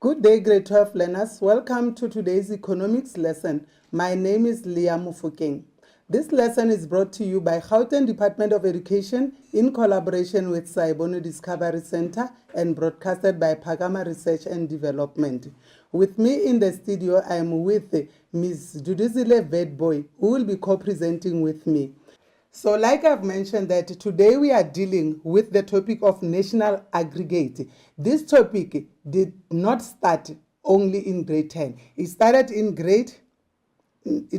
Good day, grade 12 learners. Welcome to today's economics lesson. My name is Leah Mufokeng. This lesson is brought to you by Gauteng Department of Education in collaboration with Sci-Bono Discovery Center and broadcasted by Phakama Research and Development. With me in the studio, I am with Ms. Duduzile Vedboy, who will be co-presenting with me. So like I've mentioned that today we are dealing with the topic of national aggregate. This topic did not start only in grade 10. It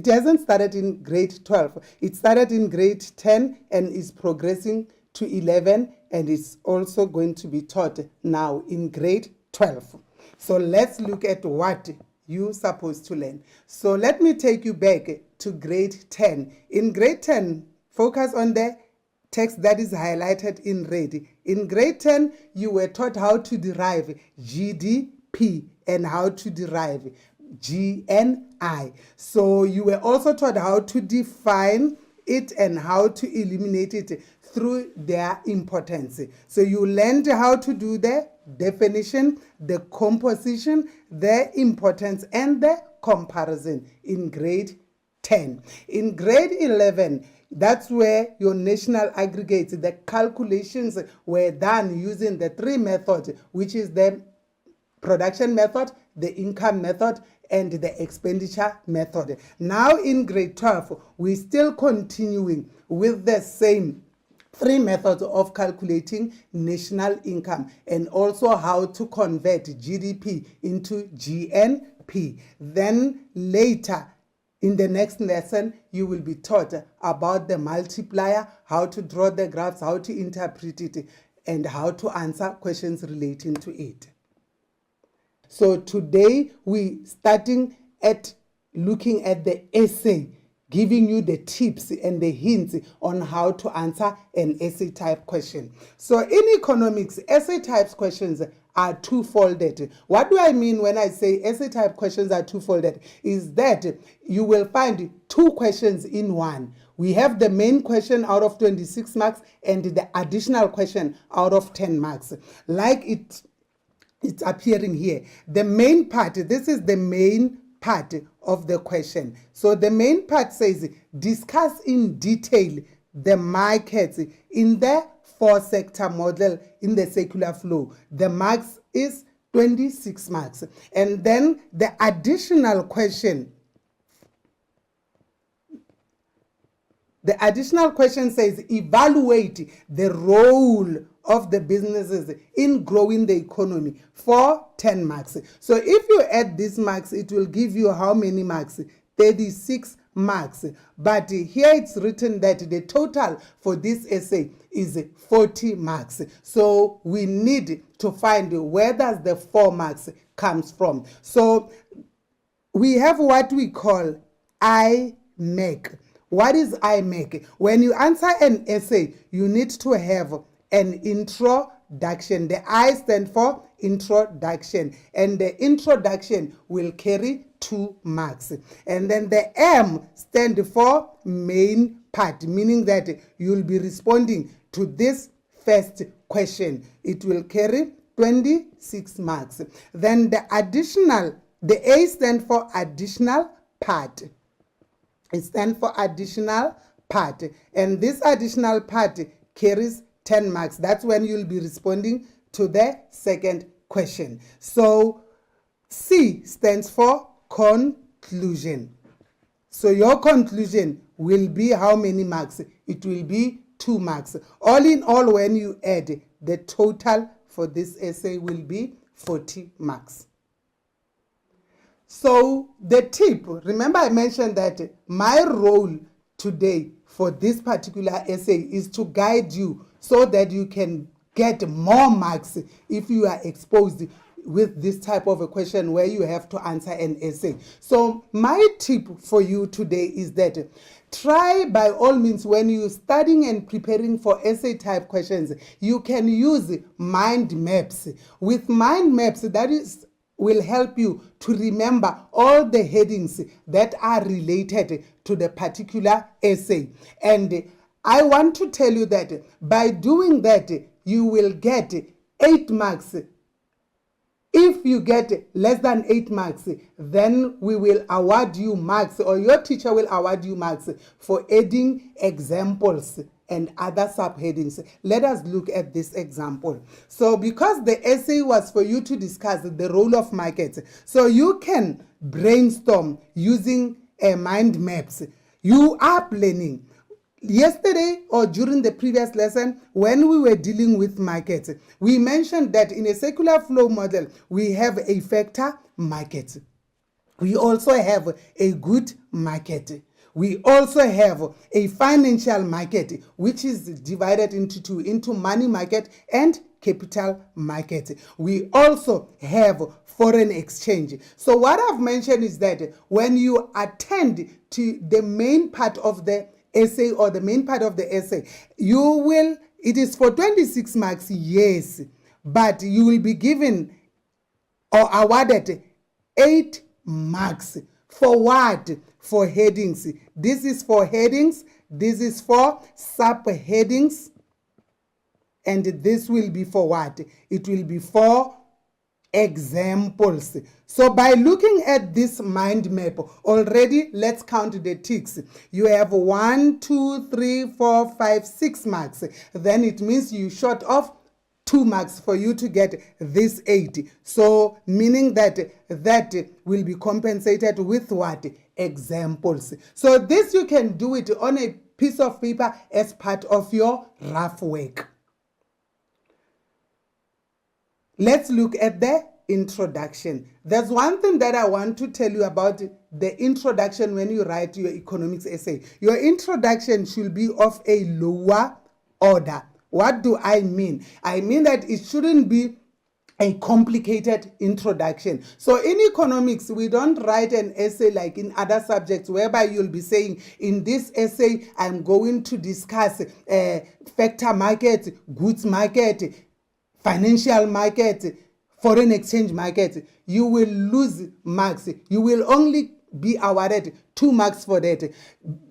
hasn't started in grade 12. It started in grade 10 and is progressing to 11 and is also going to be taught now in grade 12. So let's look at what you're supposed to learn. So let me take you back to grade 10. In grade 10, focus on the text that is highlighted in red. In grade 10, you were taught how to derive GDP and how to derive GNI. So you were also taught how to define it and how to eliminate it through their importance. So you learned how to do the definition, the composition, the importance, and the comparison in grade 10. In grade 11, that's where your national aggregates, the calculations were done using the three methods, which is the production method, the income method, and the expenditure method. Now in grade 12, we're still continuing with the same three methods of calculating national income and also how to convert GDP into GNP. Then later, in the next lesson, you will be taught about the multiplier, how to draw the graphs, how to interpret it, and how to answer questions relating to it. So today, we're starting at looking at the essay, giving you the tips and the hints on how to answer an essay type question. So in economics, essay types questions are two-folded. What do I mean when I say essay type questions are two-folded? Is that you will find two questions in one. We have the main question out of 26 marks and the additional question out of 10 marks. Like it's appearing here. The main part, this is the main part of the question. So the main part says, discuss in detail the markets in the four-sector model in the circular flow. The marks is 26 marks. And then the additional question, says, evaluate the role of the businesses in growing the economy for 10 marks. So if you add these marks, it will give you how many marks? 36 marks. But here it's written that the total for this essay is 40 marks. So we need to find where does the 4 marks comes from. So we have what we call IMAC. What is IMAC? When you answer an essay, you need to have an introduction. The I stand for introduction, and the introduction will carry 2 marks. And then the M stand for main part, meaning that you'll be responding to this first question. It will carry 26 marks. Then the A stand for additional part. It stands for additional part, and this additional part carries 10 marks. That's when you'll be responding to the second question. So C stands for conclusion. So your conclusion will be how many marks? It will be 2 marks. All in all, when you add, the total for this essay will be 40 marks. So the tip, remember I mentioned that my role today for this particular essay is to guide you so that you can get more marks if you are exposed with this type of a question where you have to answer an essay. So my tip for you today is that try by all means when you're studying and preparing for essay type questions, you can use mind maps. With mind maps, will help you to remember all the headings that are related to the particular essay. And I want to tell you that by doing that, you will get 8 marks If you get less than 8 marks, then we will award you marks, or your teacher will award you marks for adding examples and other subheadings. Let us look at this example. So because the essay was for you to discuss the role of markets, so you can brainstorm using mind maps. You are planning. Yesterday or during the previous lesson, when we were dealing with markets, we mentioned that in a circular flow model, we have a factor market. We also have a good market. We also have a financial market, which is divided into two, into money market and capital market. We also have foreign exchange. So what I've mentioned is that when you attend to the main part of the essay or the main part of the essay, it is for 26 marks, yes, but you will be given or awarded 8 marks. For what? For headings. This is for headings, this is for subheadings, and this will be for what? It will be for examples. So by looking at this mind map, already let's count the ticks. You have 1, 2, 3, 4, 5, 6 marks. Then it means you short of 2 marks for you to get this 8. So meaning that will be compensated with what? Examples. So this you can do it on a piece of paper as part of your rough work. Let's look at the introduction. There's one thing that I want to tell you about the introduction when you write your economics essay. Your introduction should be of a lower order. What do I mean? I mean that it shouldn't be a complicated introduction. So in economics, we don't write an essay like in other subjects whereby you'll be saying, in this essay, I'm going to discuss factor market, goods market, financial market, foreign exchange market. You will lose marks. You will only be awarded 2 marks for that.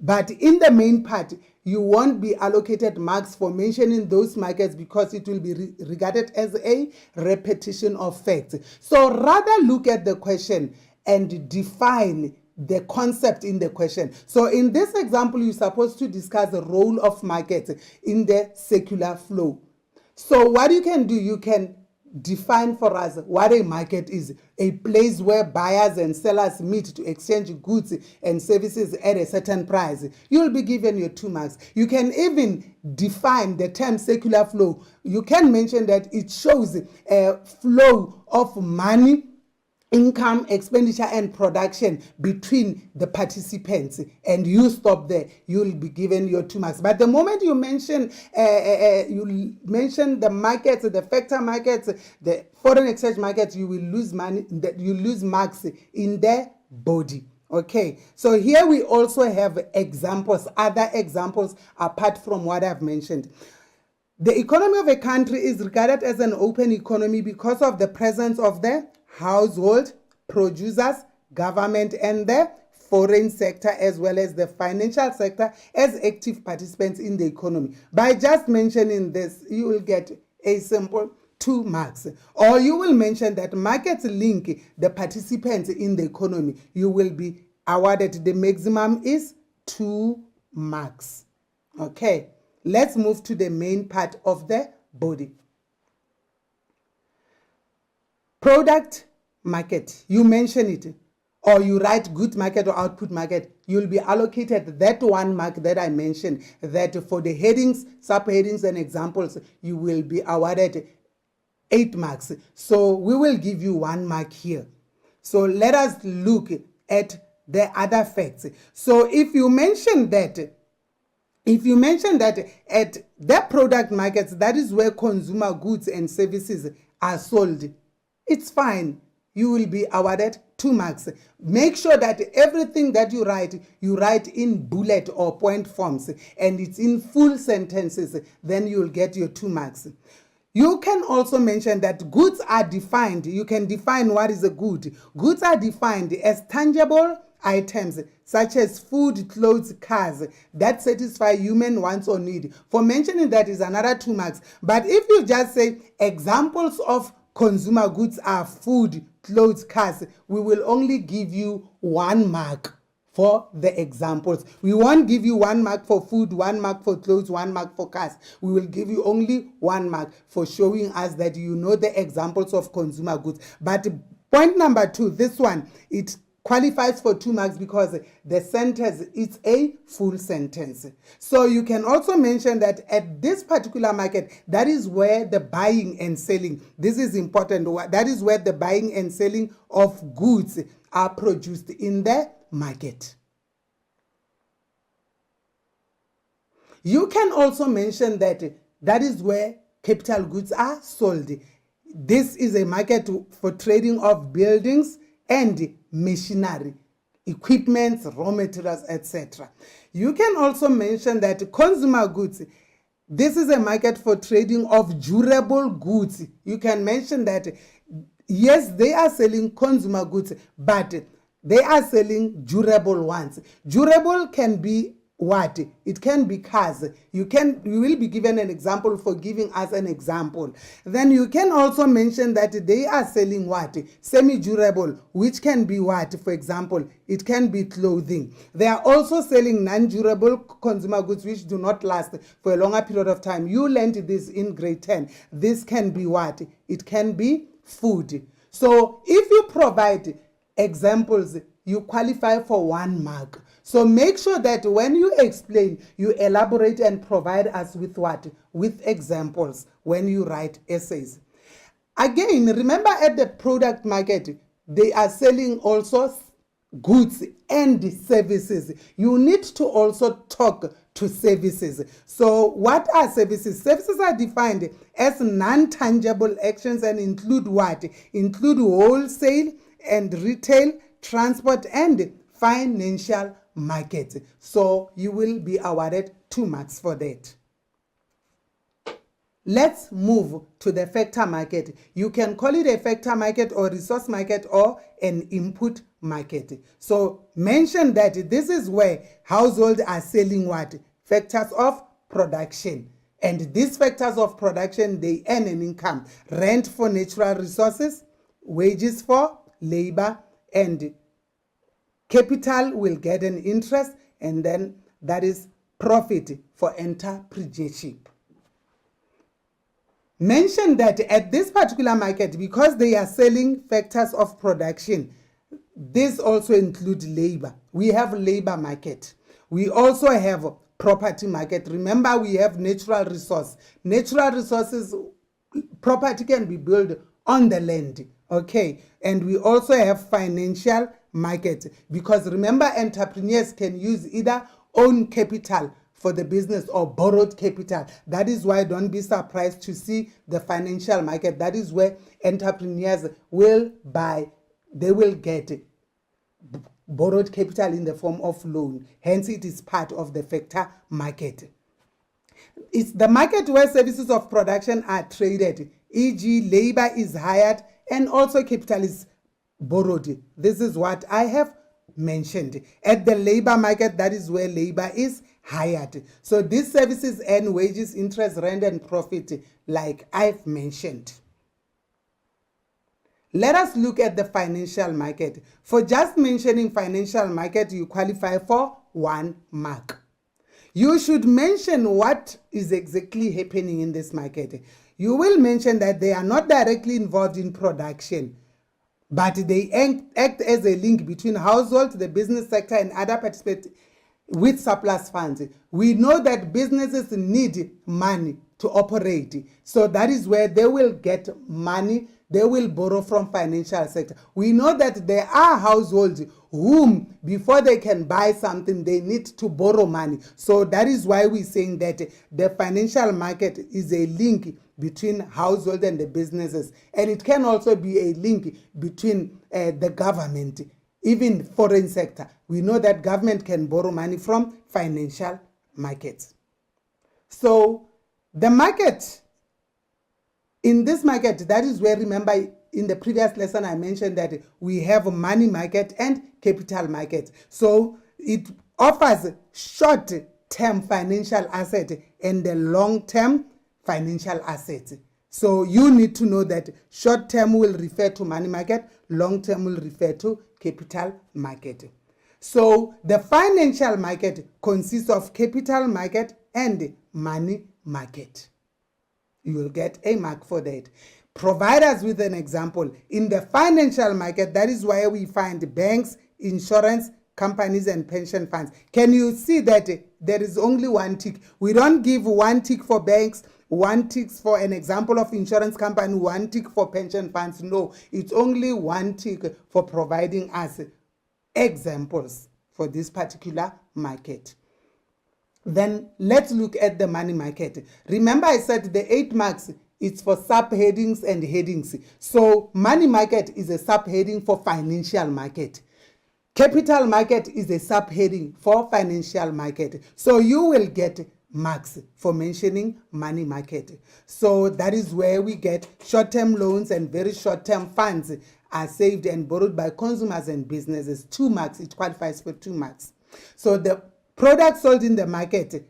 But in the main part, you won't be allocated marks for mentioning those markets because it will be regarded as a repetition of facts. So rather look at the question and define the concept in the question. So in this example, you're supposed to discuss the role of markets in the circular flow. So what you can do, you can define for us what a market is: a place where buyers and sellers meet to exchange goods and services at a certain price. You'll be given your 2 marks. You can even define the term circular flow. You can mention that it shows a flow of money, income, expenditure, and production between the participants, and you stop there. You'll be given your 2 marks. But the moment you mention the markets, the factor markets, the foreign exchange markets, you will lose money. You lose marks in the body. Okay, so here we also have examples, other examples apart from what I've mentioned. The economy of a country is regarded as an open economy because of the presence of the household, producers, government, and the foreign sector, as well as the financial sector, as active participants in the economy. By just mentioning this, you will get a simple 2 marks. Or you will mention that markets link the participants in the economy. You will be awarded, the maximum is 2 marks. Okay, let's move to the main part of the body. Product market, you mention it, or you write good market or output market, you'll be allocated that 1 mark that I mentioned, that for the headings, subheadings, and examples, you will be awarded 8 marks. So we will give you 1 mark here. So let us look at the other facts. So if you mention that at the product markets, that is where consumer goods and services are sold, it's fine. You will be awarded 2 marks. Make sure that everything that you write in bullet or point forms, and it's in full sentences. Then you'll get your 2 marks. You can also mention that goods are defined. You can define what is a good. Goods are defined as tangible items such as food, clothes, cars that satisfy human wants or need. For mentioning that is another 2 marks. But if you just say examples of consumer goods are food, clothes, cars, we will only give you 1 mark for the examples. We won't give you 1 mark for food, 1 mark for clothes, 1 mark for cars. We will give you only 1 mark for showing us that you know the examples of consumer goods. But point number 2, this one, it qualifies for 2 marks because the sentence is a full sentence. So you can also mention that at this particular market, that is where the buying and selling, this is important, that is where the buying and selling of goods are produced in the market. You can also mention that that is where capital goods are sold. This is a market for trading of buildings and machinery, equipment, raw materials, etc. You can also mention that consumer goods, this is a market for trading of durable goods. You can mention that, yes, they are selling consumer goods, but they are selling durable ones. Durable can be what? It can be cars. You will be given an example for giving us an example. Then you can also mention that they are selling what? Semi-durable, which can be what? For example, it can be clothing. They are also selling non-durable consumer goods which do not last for a longer period of time. You learned this in grade 10. This can be what? It can be food. So if you provide examples, you qualify for 1 mark. So make sure that when you explain, you elaborate and provide us with what? With examples when you write essays. Again, remember at the product market, they are selling also goods and services. You need to also talk to services. So what are services? Services are defined as non-tangible actions and include what? Include wholesale and retail, transport, and financial market. So you will be awarded 2 marks for that. Let's move to the factor market. You can call it a factor market or resource market or an input market. So mention that this is where households are selling what? Factors of production. And these factors of production, they earn an income. Rent for natural resources, wages for labor, and capital will get an interest, and then that is profit for entrepreneurship. Mention that at this particular market, because they are selling factors of production, this also includes labor. We have labor market. We also have property market. Remember, we have natural resource. Natural resources, property can be built on the land. Okay, and we also have financial market, because remember, entrepreneurs can use either own capital for the business or borrowed capital. That is why don't be surprised to see the financial market. That is where entrepreneurs will buy, they will get borrowed capital in the form of loan. Hence, it is part of the factor market. It's the market where services of production are traded, e.g. labor is hired and also capital is borrowed. This is what I have mentioned. At the labor market, that is where labor is hired. So these services earn wages, interest, rent, and profit, like I've mentioned. Let us look at the financial market. For just mentioning financial market, you qualify for 1 mark. You should mention what is exactly happening in this market. You will mention that they are not directly involved in production, but they act as a link between households, the business sector, and other participants with surplus funds. We know that businesses need money to operate. So that is where they will get money. They will borrow from financial sector. We know that there are households whom, before they can buy something, they need to borrow money. So that is why we're saying that the financial market is a link between households and the businesses. And it can also be a link between the government, even foreign sector. We know that government can borrow money from financial markets. So the market, in this market, that is where, remember, in the previous lesson, I mentioned that we have a money market and capital market. So it offers short-term financial asset and the long-term financial assets. So you need to know that short term will refer to money market, long term will refer to capital market. So the financial market consists of capital market and money market. You will get a mark for that. Provide us with an example. In the financial market, that is where we find banks, insurance companies, and pension funds. Can you see that there is only one tick? We don't give one tick for banks, one tick for an example of insurance company, one tick for pension funds. No, it's only one tick for providing us examples for this particular market. Then let's look at the money market. Remember I said the 8 marks, it's for subheadings and headings. So money market is a subheading for financial market. Capital market is a subheading for financial market. So you will get marks for mentioning money market. So that is where we get short-term loans and very short-term funds are saved and borrowed by consumers and businesses. 2 marks, it qualifies for 2 marks. So the products sold in the market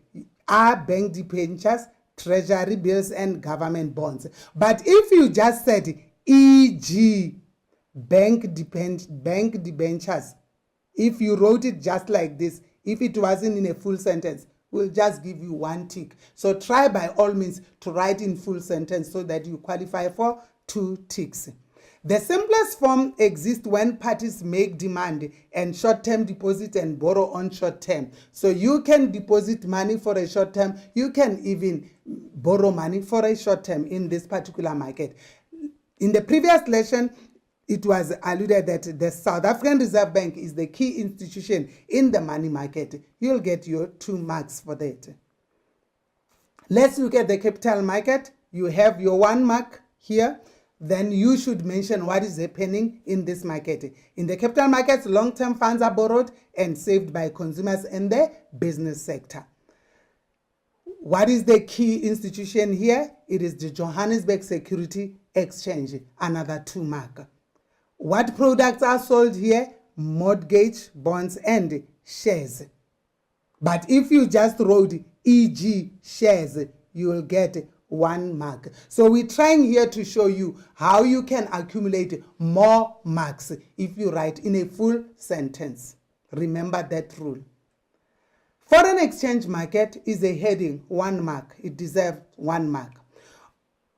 are bank debentures, treasury bills, and government bonds. But if you just said e.g. bank debentures, if you wrote it just like this, if it wasn't in a full sentence, we'll just give you 1 tick. So try by all means to write in full sentence so that you qualify for 2 ticks. The simplest form exists when parties make demand and short-term deposit and borrow on short-term. So you can deposit money for a short-term, you can even borrow money for a short-term in this particular market. In the previous lesson, it was alluded that the South African Reserve Bank is the key institution in the money market. You'll get your 2 marks for that. Let's look at the capital market. You have your 1 mark here. Then you should mention what is happening in this market. In the capital markets, long-term funds are borrowed and saved by consumers in the business sector. What is the key institution here? It is the Johannesburg Security Exchange, another 2 mark. What products are sold here? Mortgage, bonds, and shares. But if you just wrote e.g. shares, you will get 1 mark. So we're trying here to show you how you can accumulate more marks if you write in a full sentence. Remember that rule. Foreign exchange market is a heading, 1 mark. It deserves 1 mark.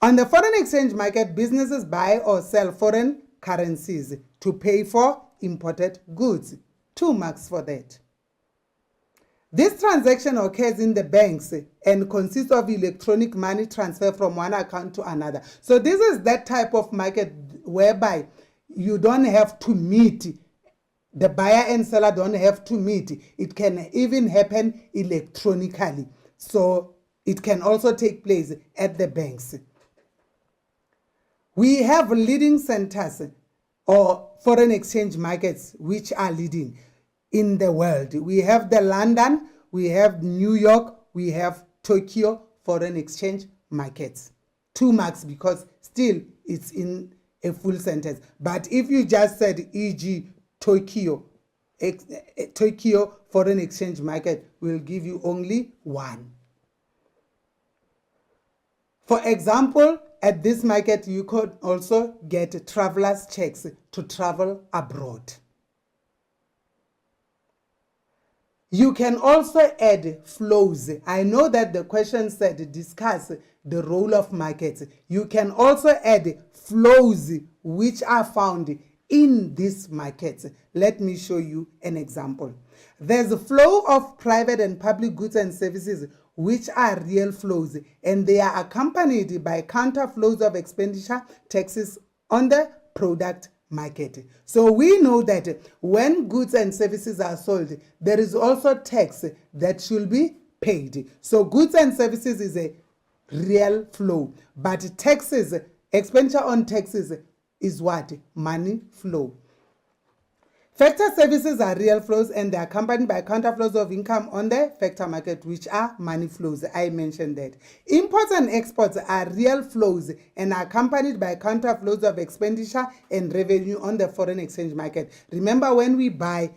On the foreign exchange market, businesses buy or sell foreign currencies to pay for imported goods. 2 marks for that. This transaction occurs in the banks and consists of electronic money transfer from one account to another. So this is that type of market whereby you don't have to meet, the buyer and seller don't have to meet. It can even happen electronically. So it can also take place at the banks. We have leading centers or foreign exchange markets which are leading in the world. We have the London, we have New York, we have Tokyo foreign exchange markets. 2 marks because still it's in a full sentence. But if you just said e.g. Tokyo foreign exchange market, will give you only 1. For example, at this market, you could also get traveler's checks to travel abroad. You can also add flows. I know that the question said discuss the role of markets. You can also add flows which are found in these markets. Let me show you an example. There's a flow of private and public goods and services which are real flows, and they are accompanied by counter flows of expenditure taxes on the product market. So we know that when goods and services are sold, there is also tax that should be paid. So goods and services is a real flow, but taxes, expenditure on taxes is what? Money flow. Factor services are real flows and they are accompanied by counter flows of income on the factor market, which are money flows. I mentioned that. Imports and exports are real flows and are accompanied by counter flows of expenditure and revenue on the foreign exchange market. Remember, when we buy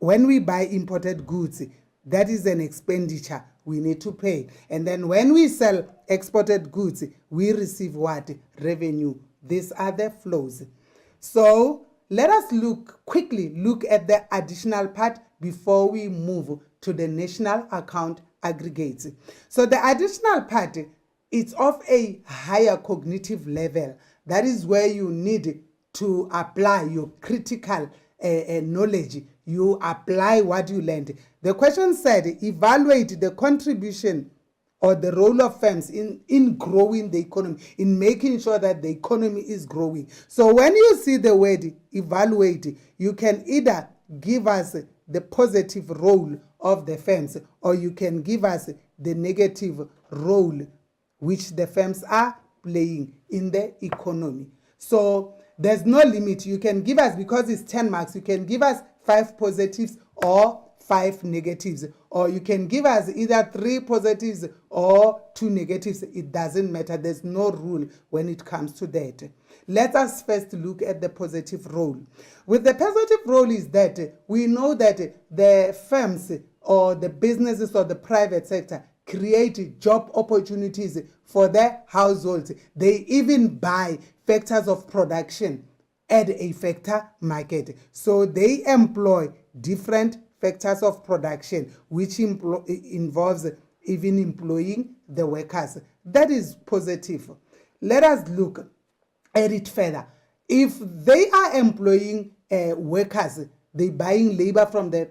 imported goods, that is an expenditure we need to pay. And then when we sell exported goods, we receive what? Revenue. These are the flows. So let us quickly look at the additional part before we move to the national account aggregates. So the additional part, it's of a higher cognitive level. That is where you need to apply your critical knowledge. You apply what you learned. The question said, evaluate the contribution or the role of firms in growing the economy, in making sure that the economy is growing. So when you see the word evaluate, you can either give us the positive role of the firms, or you can give us the negative role which the firms are playing in the economy. So there's no limit. You can give us, because it's 10 marks, you can give us 5 positives or 5 negatives, or you can give us either 3 positives or 2 negatives. It doesn't matter. There's no rule when it comes to that. Let us first look at the positive role. With the positive role is that we know that the firms or the businesses or the private sector create job opportunities for their households. They even buy factors of production at a factor market. So they employ different factors of production, which involves even employing the workers. That is positive. Let us look at it further. If they are employing workers, they buying labor from the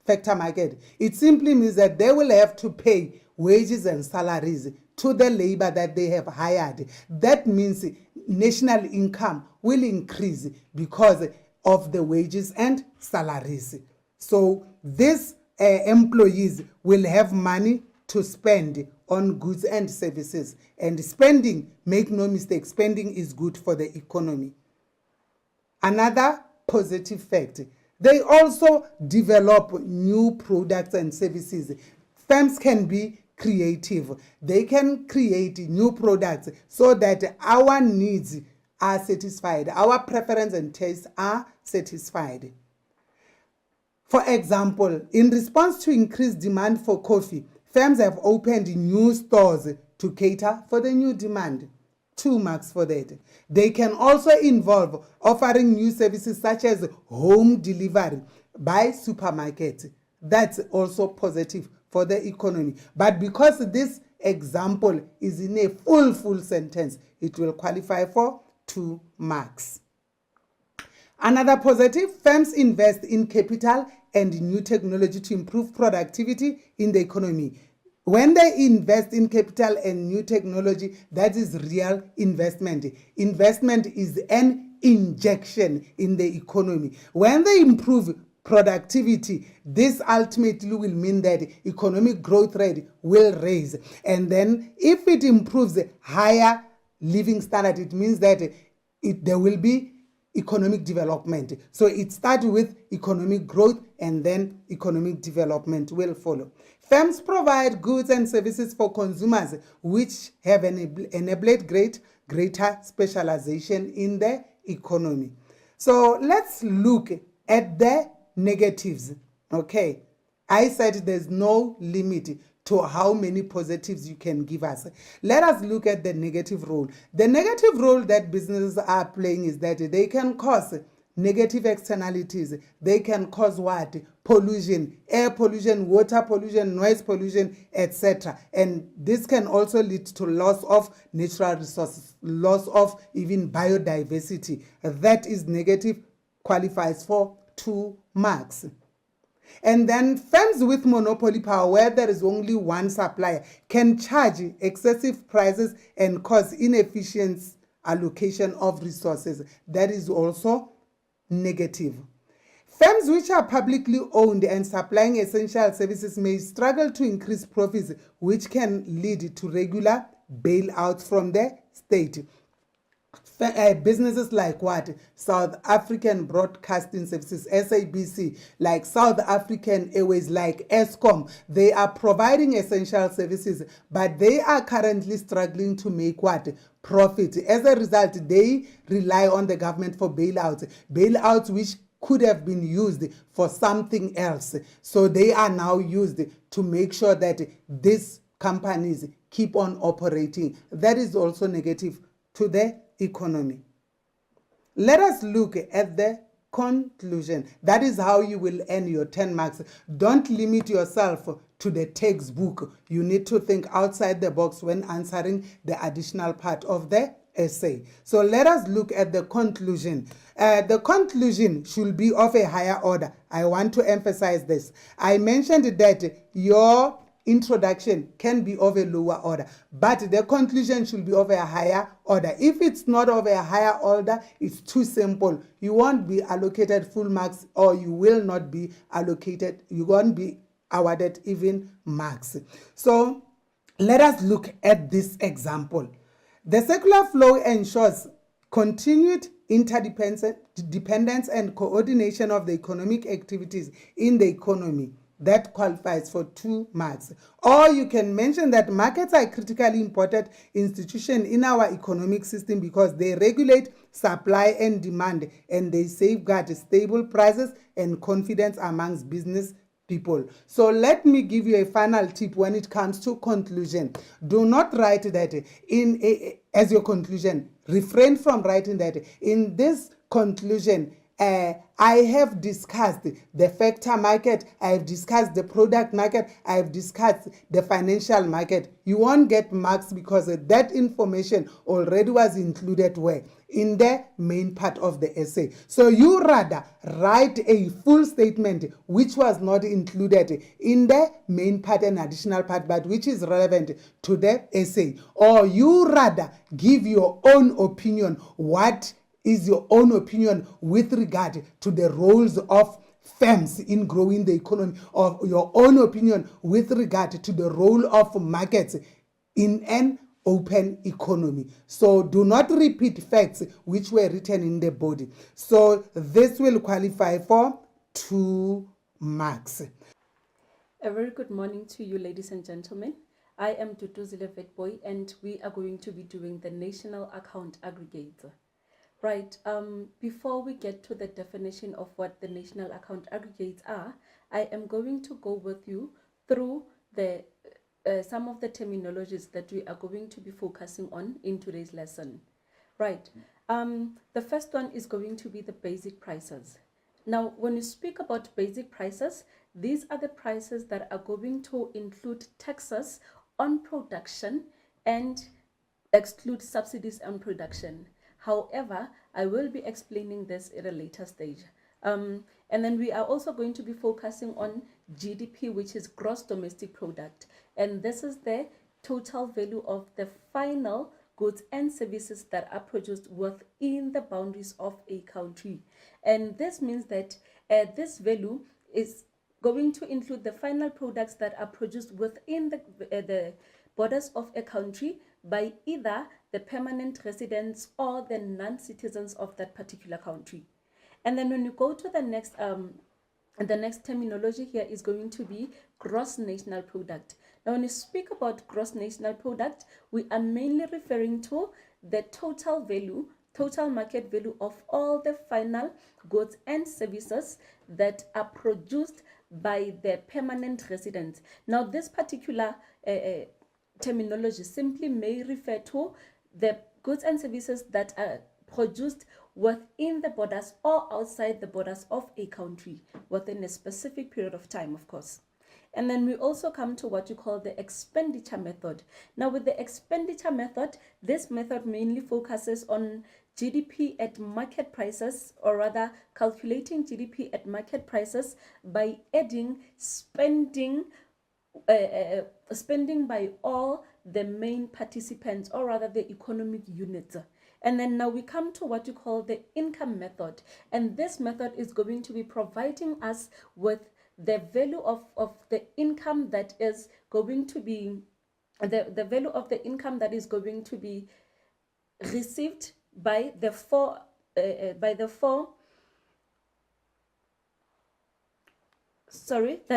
factor market, it simply means that they will have to pay wages and salaries to the labor that they have hired. That means national income will increase because of the wages and salaries. So these employees will have money to spend on goods and services. And spending, make no mistake, spending is good for the economy. Another positive fact, they also develop new products and services. Firms can be creative. They can create new products so that our needs are satisfied, our preference and tastes are satisfied. For example, in response to increased demand for coffee, firms have opened new stores to cater for the new demand. 2 marks for that. They can also involve offering new services such as home delivery by supermarkets. That's also positive for the economy. But because this example is in a full sentence, it will qualify for 2 marks. Another positive, firms invest in capital and new technology to improve productivity in the economy. When they invest in capital and new technology, that is real investment. Investment is an injection in the economy. When they improve productivity, this ultimately will mean that economic growth rate will raise. And then if it improves higher living standard, it means that there will be economic development. So it starts with economic growth and then economic development will follow. Firms provide goods and services for consumers which have enabled greater specialization in the economy. So let's look at the negatives. Okay, I said there's no limit to how many positives you can give us. Let us look at the negative role. The negative role that businesses are playing is that they can cause negative externalities. They can cause what? Pollution, air pollution, water pollution, noise pollution, etc. And this can also lead to loss of natural resources, loss of even biodiversity. That is negative, qualifies for 2 marks. And then firms with monopoly power, where there is only one supplier, can charge excessive prices and cause inefficient allocation of resources. That is also negative. Firms which are publicly owned and supplying essential services may struggle to increase profits, which can lead to regular bailouts from the state. Businesses like what? South African Broadcasting Services, SABC, like South African Airways, like Eskom, they are providing essential services, but they are currently struggling to make what? Profit. As a result, they rely on the government for bailouts which could have been used for something else. So they are now used to make sure that these companies keep on operating. That is also negative to the economy. Let us look at the conclusion. That is how you will earn your 10 marks. Don't limit yourself to the textbook. You need to think outside the box when answering the additional part of the essay. So let us look at the conclusion. The conclusion should be of a higher order. I want to emphasize this. I mentioned that your introduction can be of a lower order, but the conclusion should be of a higher order. If it's not of a higher order, it's too simple. You won't be allocated full marks, or you will not be allocated, you won't be awarded even marks. So let us look at this example. The circular flow ensures continued interdependence and coordination of the economic activities in the economy. That qualifies for 2 marks. Or you can mention that markets are a critically important institution in our economic system because they regulate supply and demand, and they safeguard stable prices and confidence amongst business people. So let me give you a final tip when it comes to conclusion. Do not write that as your conclusion. Refrain from writing that in this conclusion. I have discussed the factor market, I have discussed the product market, I have discussed the financial market. You won't get marks because that information already was included where? In the main part of the essay. So you rather write a full statement which was not included in the main part and additional part, but which is relevant to the essay. Or you rather give your own opinion. What is your own opinion with regard to the roles of firms in growing the economy, or your own opinion with regard to the role of markets in an open economy. So do not repeat facts which were written in the body. So this will qualify for 2 marks. A very good morning to you, ladies and gentlemen. I am Duduzile Vetboy, and we are going to be doing the National Account Aggregates. Right, before we get to the definition of what the National Account Aggregates are, I am going to go with you through the some of the terminologies that we are going to be focusing on in today's lesson. Right, the first one is going to be the basic prices. Now, when you speak about basic prices, these are the prices that are going to include taxes on production and exclude subsidies on production. However, I will be explaining this at a later stage. And then we are also going to be focusing on GDP, which is gross domestic product. And this is the total value of the final goods and services that are produced within the boundaries of a country. And this means that this value is going to include the final products that are produced within the borders of a country by either the permanent residents or the non-citizens of that particular country. And then when you go to the next terminology here is going to be gross national product. Now, when you speak about gross national product, we are mainly referring to the total market value of all the final goods and services that are produced by the permanent residents. Now, this particular terminology simply may refer to the goods and services that are produced within the borders or outside the borders of a country within a specific period of time, of course. And then we also come to what you call the expenditure method. Now, with the expenditure method, this method mainly focuses on GDP at market prices, or rather calculating GDP at market prices by adding spending by all the main participants, or rather the economic units. And then now we come to what you call the income method. And this method is going to be providing us with the value of the income that is going to be the value of the income that is going to be received by the four that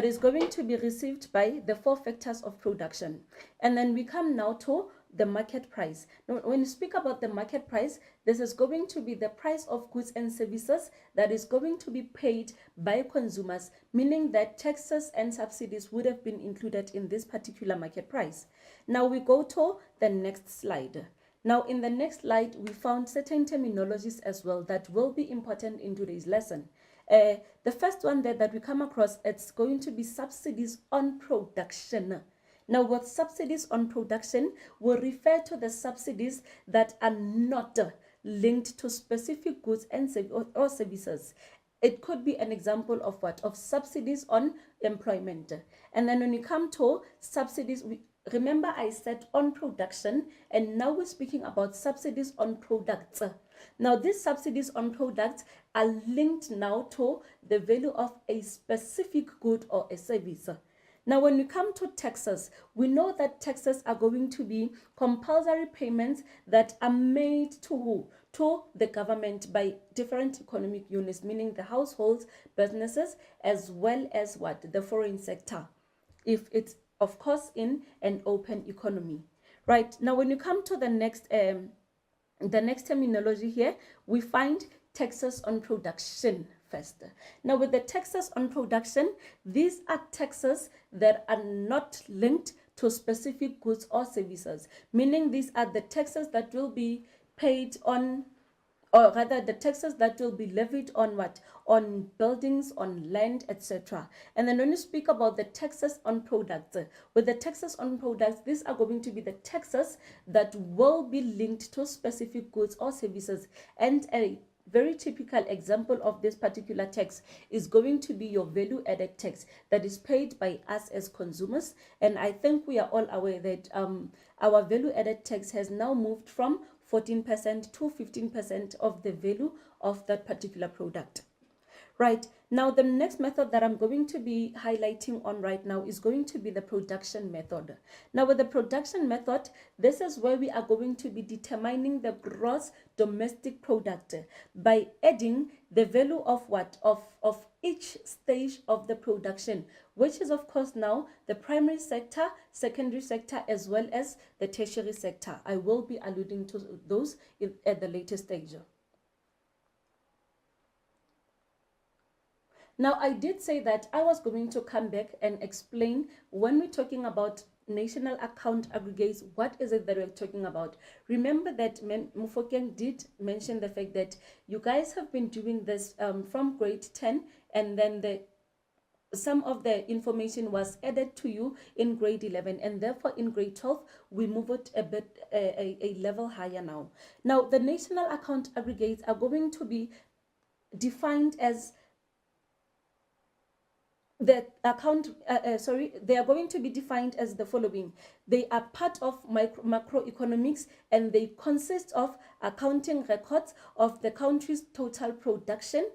is going to be received by the 4 factors of production. And then we come now to the market price. Now, when you speak about the market price, this is going to be the price of goods and services that is going to be paid by consumers, meaning that taxes and subsidies would have been included in this particular market price. Now we go to the next slide. Now in the next slide, we found certain terminologies as well that will be important in today's lesson. The first one that we come across, it's going to be subsidies on production. Now, with subsidies on production, will refer to the subsidies that are not linked to specific goods and or services. It could be an example of what? Of subsidies on employment. And then when you come to subsidies, remember I said on production, and now we're speaking about subsidies on products. Now, these subsidies on products are linked now to the value of a specific good or a service. Now, when we come to taxes, we know that taxes are going to be compulsory payments that are made to who? To the government by different economic units, meaning the households, businesses, as well as what? The foreign sector, if it's, of course, in an open economy. Right, now when you come to the next terminology here, we find taxes on production first. Now with the taxes on production, these are taxes that are not linked to specific goods or services, meaning these are the taxes that will be paid on, or rather the taxes that will be levied on what? On buildings, on land, etc. And then when you speak about the taxes on products, with the taxes on products, these are going to be the taxes that will be linked to specific goods or services. And a very typical example of this particular tax is going to be your value added tax that is paid by us as consumers. And I think we are all aware that our value added tax has now moved from 14% to 15% of the value of that particular product. Right, now the next method that I'm going to be highlighting on right now is going to be the production method. Now with the production method, this is where we are going to be determining the gross domestic product by adding the value of what? Of each stage of the production, which is of course now the primary sector, secondary sector, as well as the tertiary sector. I will be alluding to those at the later stage. Now, I did say that I was going to come back and explain when we're talking about national account aggregates, what is it that we're talking about? Remember that Mufokeng did mention the fact that you guys have been doing this from grade 10, and then some of the information was added to you in grade 11, and therefore in grade 12 we move it a bit a level higher now. Now, the national account aggregates are going to be defined as they are going to be defined as the following. They are part of macroeconomics, and they consist of accounting records of the country's total production,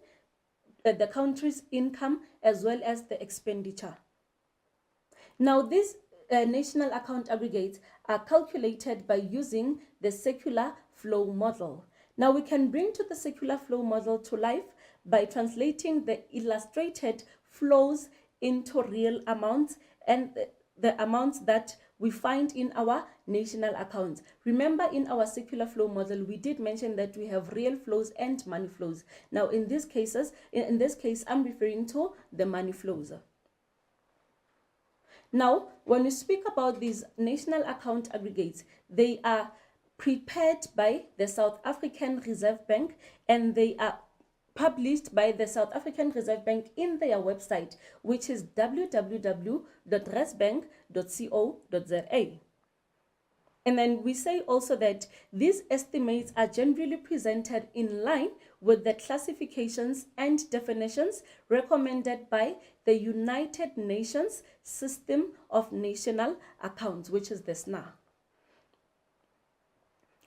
the country's income, as well as the expenditure. Now, these national account aggregates are calculated by using the circular flow model. Now, we can bring to the circular flow model to life by translating the illustrated flows into real amounts and the amounts that we find in our national accounts. Remember, in our circular flow model, we did mention that we have real flows and money flows. Now, in this case, I'm referring to the money flows. Now, when we speak about these national account aggregates, they are prepared by the South African Reserve Bank, and they are published by the South African Reserve Bank in their website, which is www.reservebank.co.za. And then we say also that these estimates are generally presented in line with the classifications and definitions recommended by the United Nations System of National Accounts, which is the SNA.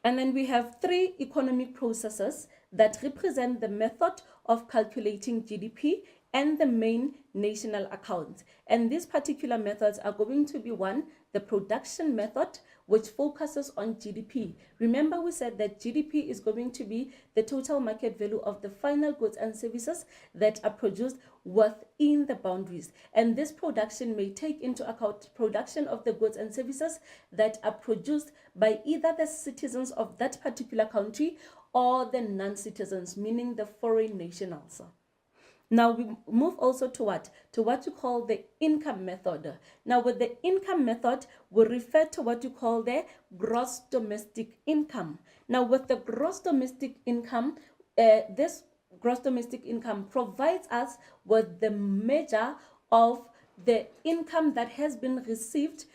And then we have three economic processes that represent the method of calculating GDP and the main national accounts. And these particular methods are going to be one, the production method, which focuses on GDP. Remember, we said that GDP is going to be the total market value of the final goods and services that are produced within the boundaries. And this production may take into account production of the goods and services that are produced by either the citizens of that particular country or the non-citizens, meaning the foreign nationals. Now we move also to what? To what you call the income method. Now with the income method, we refer to what you call the gross domestic income. Now with the gross domestic income, this gross domestic income provides us with the measure of the income that has been received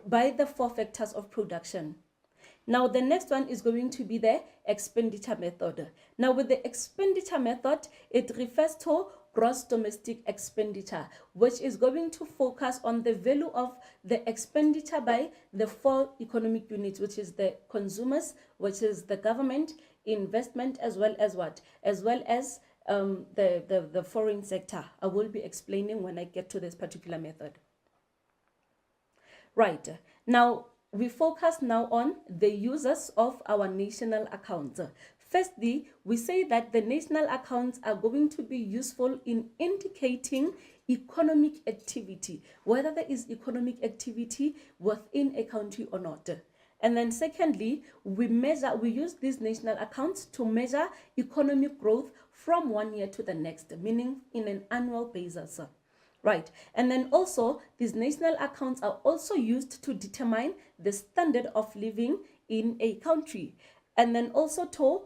by the four factors of production. Now, the next one is going to be the expenditure method. Now, with the expenditure method, it refers to gross domestic expenditure, which is going to focus on the value of the expenditure by the four economic units, which is the consumers, which is the government, investment, as well as what? As well as the foreign sector. I will be explaining when I get to this particular method. Right. Now, we focus now on the uses of our national accounts. Firstly, we say that the national accounts are going to be useful in indicating economic activity, whether there is economic activity within a country or not. And then secondly, we use these national accounts to measure economic growth from one year to the next, meaning in an annual basis. Right. And then also, these national accounts are also used to determine the standard of living in a country, and then also to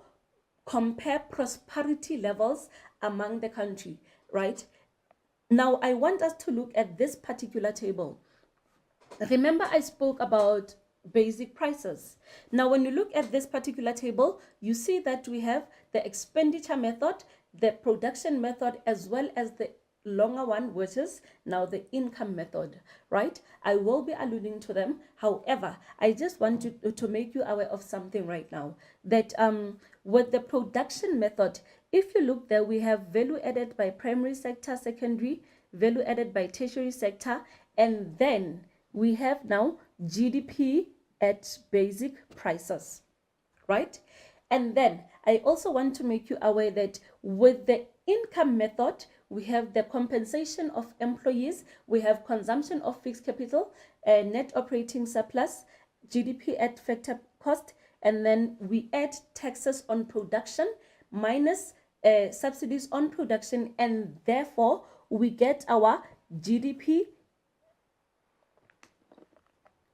compare prosperity levels among the country. Right. Now, I want us to look at this particular table. Remember, I spoke about basic prices. Now, when you look at this particular table, you see that we have the expenditure method, the production method, as well as the longer one, which is now the income method, right? I will be alluding to them. However, I just want to make you aware of something right now, that with the production method, if you look there, we have value added by primary sector, secondary, value added by tertiary sector, and then we have now GDP at basic prices, right? And then I also want to make you aware that with the income method, we have the compensation of employees, we have consumption of fixed capital, net operating surplus, GDP at factor cost, and then we add taxes on production minus subsidies on production, and therefore we get our GDP.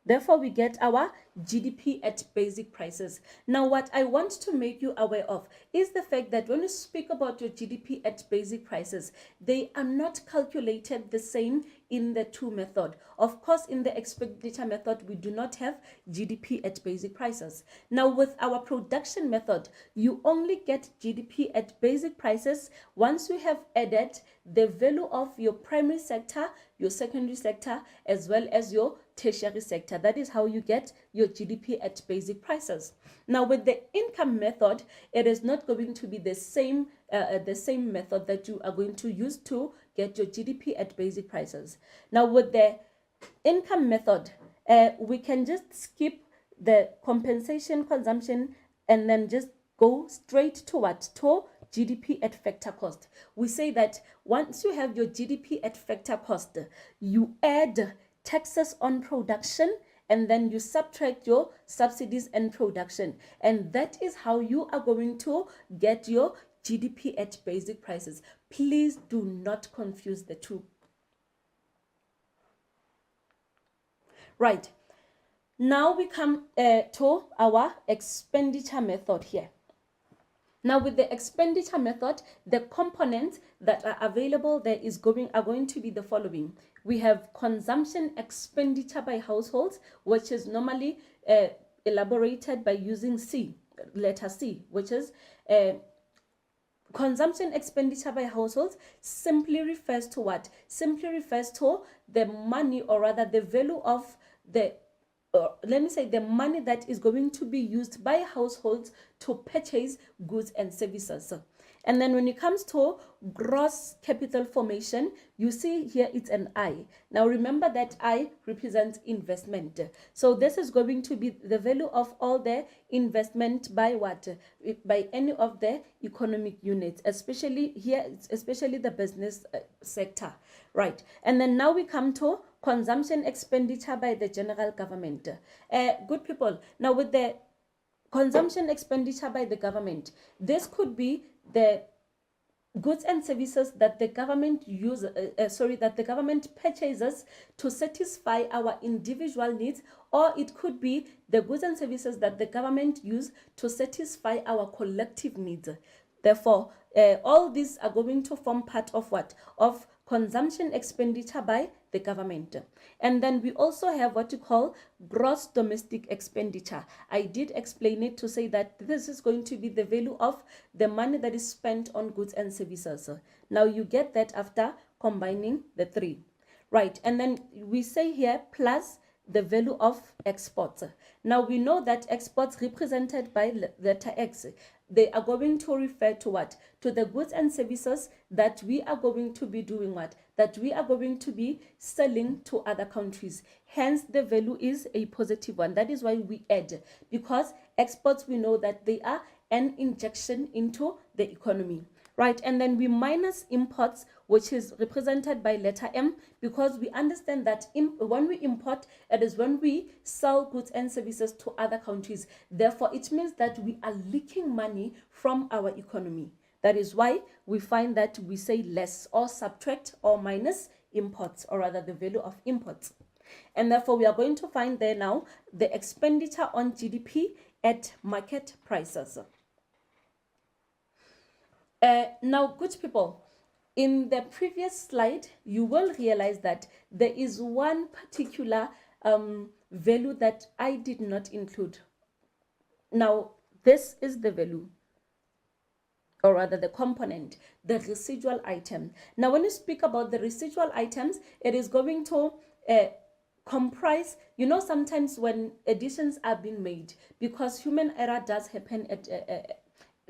Therefore, we get our GDP at basic prices. Now, what I want to make you aware of is the fact that when you speak about your GDP at basic prices, they are not calculated the same in the two method. Of course, in the expenditure method, we do not have GDP at basic prices. Now, with our production method, you only get GDP at basic prices once you have added the value of your primary sector, your secondary sector, as well as your tertiary sector. That is how you get your GDP at basic prices. Now, with the income method, it is not going to be the same method that you are going to use to get your GDP at basic prices. Now, with the income method, we can just skip the compensation, consumption, and then just go straight to what? To GDP at factor cost. We say that once you have your GDP at factor cost, you add taxes on production, and then you subtract your subsidies and production. And that is how you are going to get your GDP at basic prices. Please do not confuse the two. Right. Now we come to our expenditure method here. Now, with the expenditure method, the components that are available there are going to be the following. We have consumption expenditure by households, which is normally elaborated by using letter C, which is consumption expenditure by households simply refers to what? Simply refers to the money, or rather the value of the the money that is going to be used by households to purchase goods and services. And then when it comes to gross capital formation, you see here it's an I. Now remember that I represents investment. So this is going to be the value of all the investment by what? By any of the economic units, especially here, especially the business sector, right? And then now we come to consumption expenditure by the general government. Good people, now with the consumption expenditure by the government, this could be the goods and services that the government that the government purchases to satisfy our individual needs, or it could be the goods and services that the government use to satisfy our collective needs. Therefore, all these are going to form part of what? Of consumption expenditure by the government. And then we also have what you call gross domestic expenditure. I did explain it to say that this is going to be the value of the money that is spent on goods and services. Now you get that after combining the three, right? And then we say here plus the value of exports. Now we know that exports represented by letter X, they are going to refer to what? To the goods and services that we are going to be doing what? That we are going to be selling to other countries. Hence, the value is a positive one. That is why we add, because exports, we know that they are an injection into the economy, right? And then we minus imports, which is represented by letter M, because we understand that when we import, it is when we sell goods and services to other countries. Therefore, it means that we are leaking money from our economy. That is why we find that we say less or subtract or minus imports, or rather the value of imports. And therefore, we are going to find there now the expenditure on GDP at market prices. Now, good people, in the previous slide, you will realize that there is one particular value that I did not include. Now, this is the value, or rather the component, the residual item. Now, when you speak about the residual items, it is going to comprise, you know, sometimes when additions are being made, because human error does happen at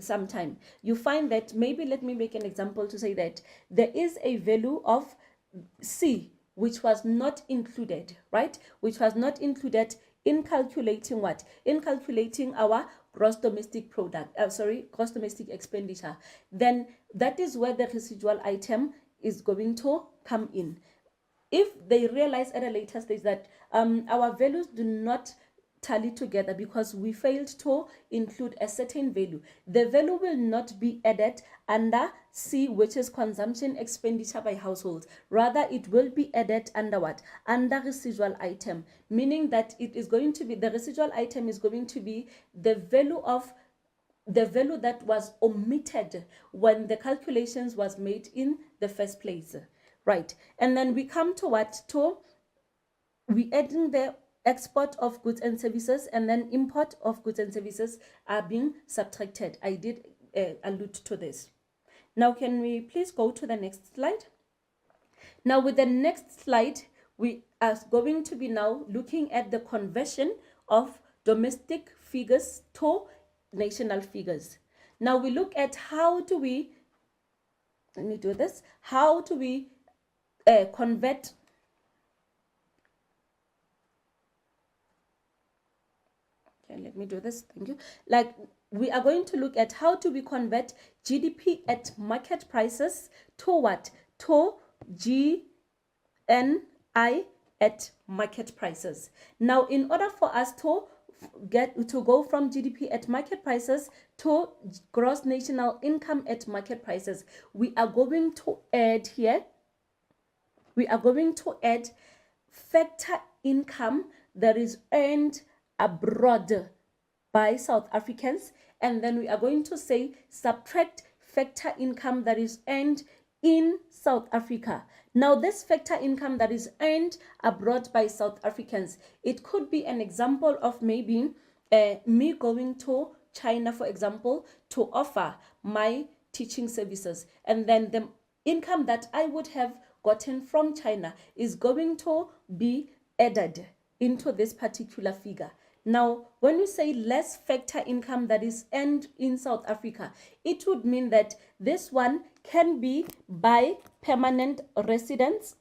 sometime, you find that maybe, let me make an example to say that there is a value of C which was not included, right? Which was not included in calculating what? In calculating our gross domestic product, gross domestic expenditure. Then that is where the residual item is going to come in. If they realize at a later stage that our values do not tally together because we failed to include a certain value, the value will not be added under C, which is consumption expenditure by households. Rather, it will be added under what? Under residual item, meaning that it is going to be, the residual item is going to be the value that was omitted when the calculations was made in the first place, right? And then we come to what? To we adding the export of goods and services, and then import of goods and services are being subtracted. I did allude to this. Now, can we please go to the next slide? Now, with the next slide, we are going to be now looking at the conversion of domestic figures to national figures. Now, we look at how do we, let me do this, how do we convert let me do this, thank you. Like, we are going to look at how do we convert GDP at market prices to what? To GNI at market prices. Now, in order for us to go from GDP at market prices to gross national income at market prices, we are going to add here, we are going to add factor income that is earned abroad by South Africans, and then we are going to say subtract factor income that is earned in South Africa. Now, this factor income that is earned abroad by South Africans, it could be an example of maybe me going to China, for example, to offer my teaching services, and then the income that I would have gotten from China is going to be added into this particular figure. Now, when you say less factor income that is earned in South Africa, it would mean that this one can be by permanent residents,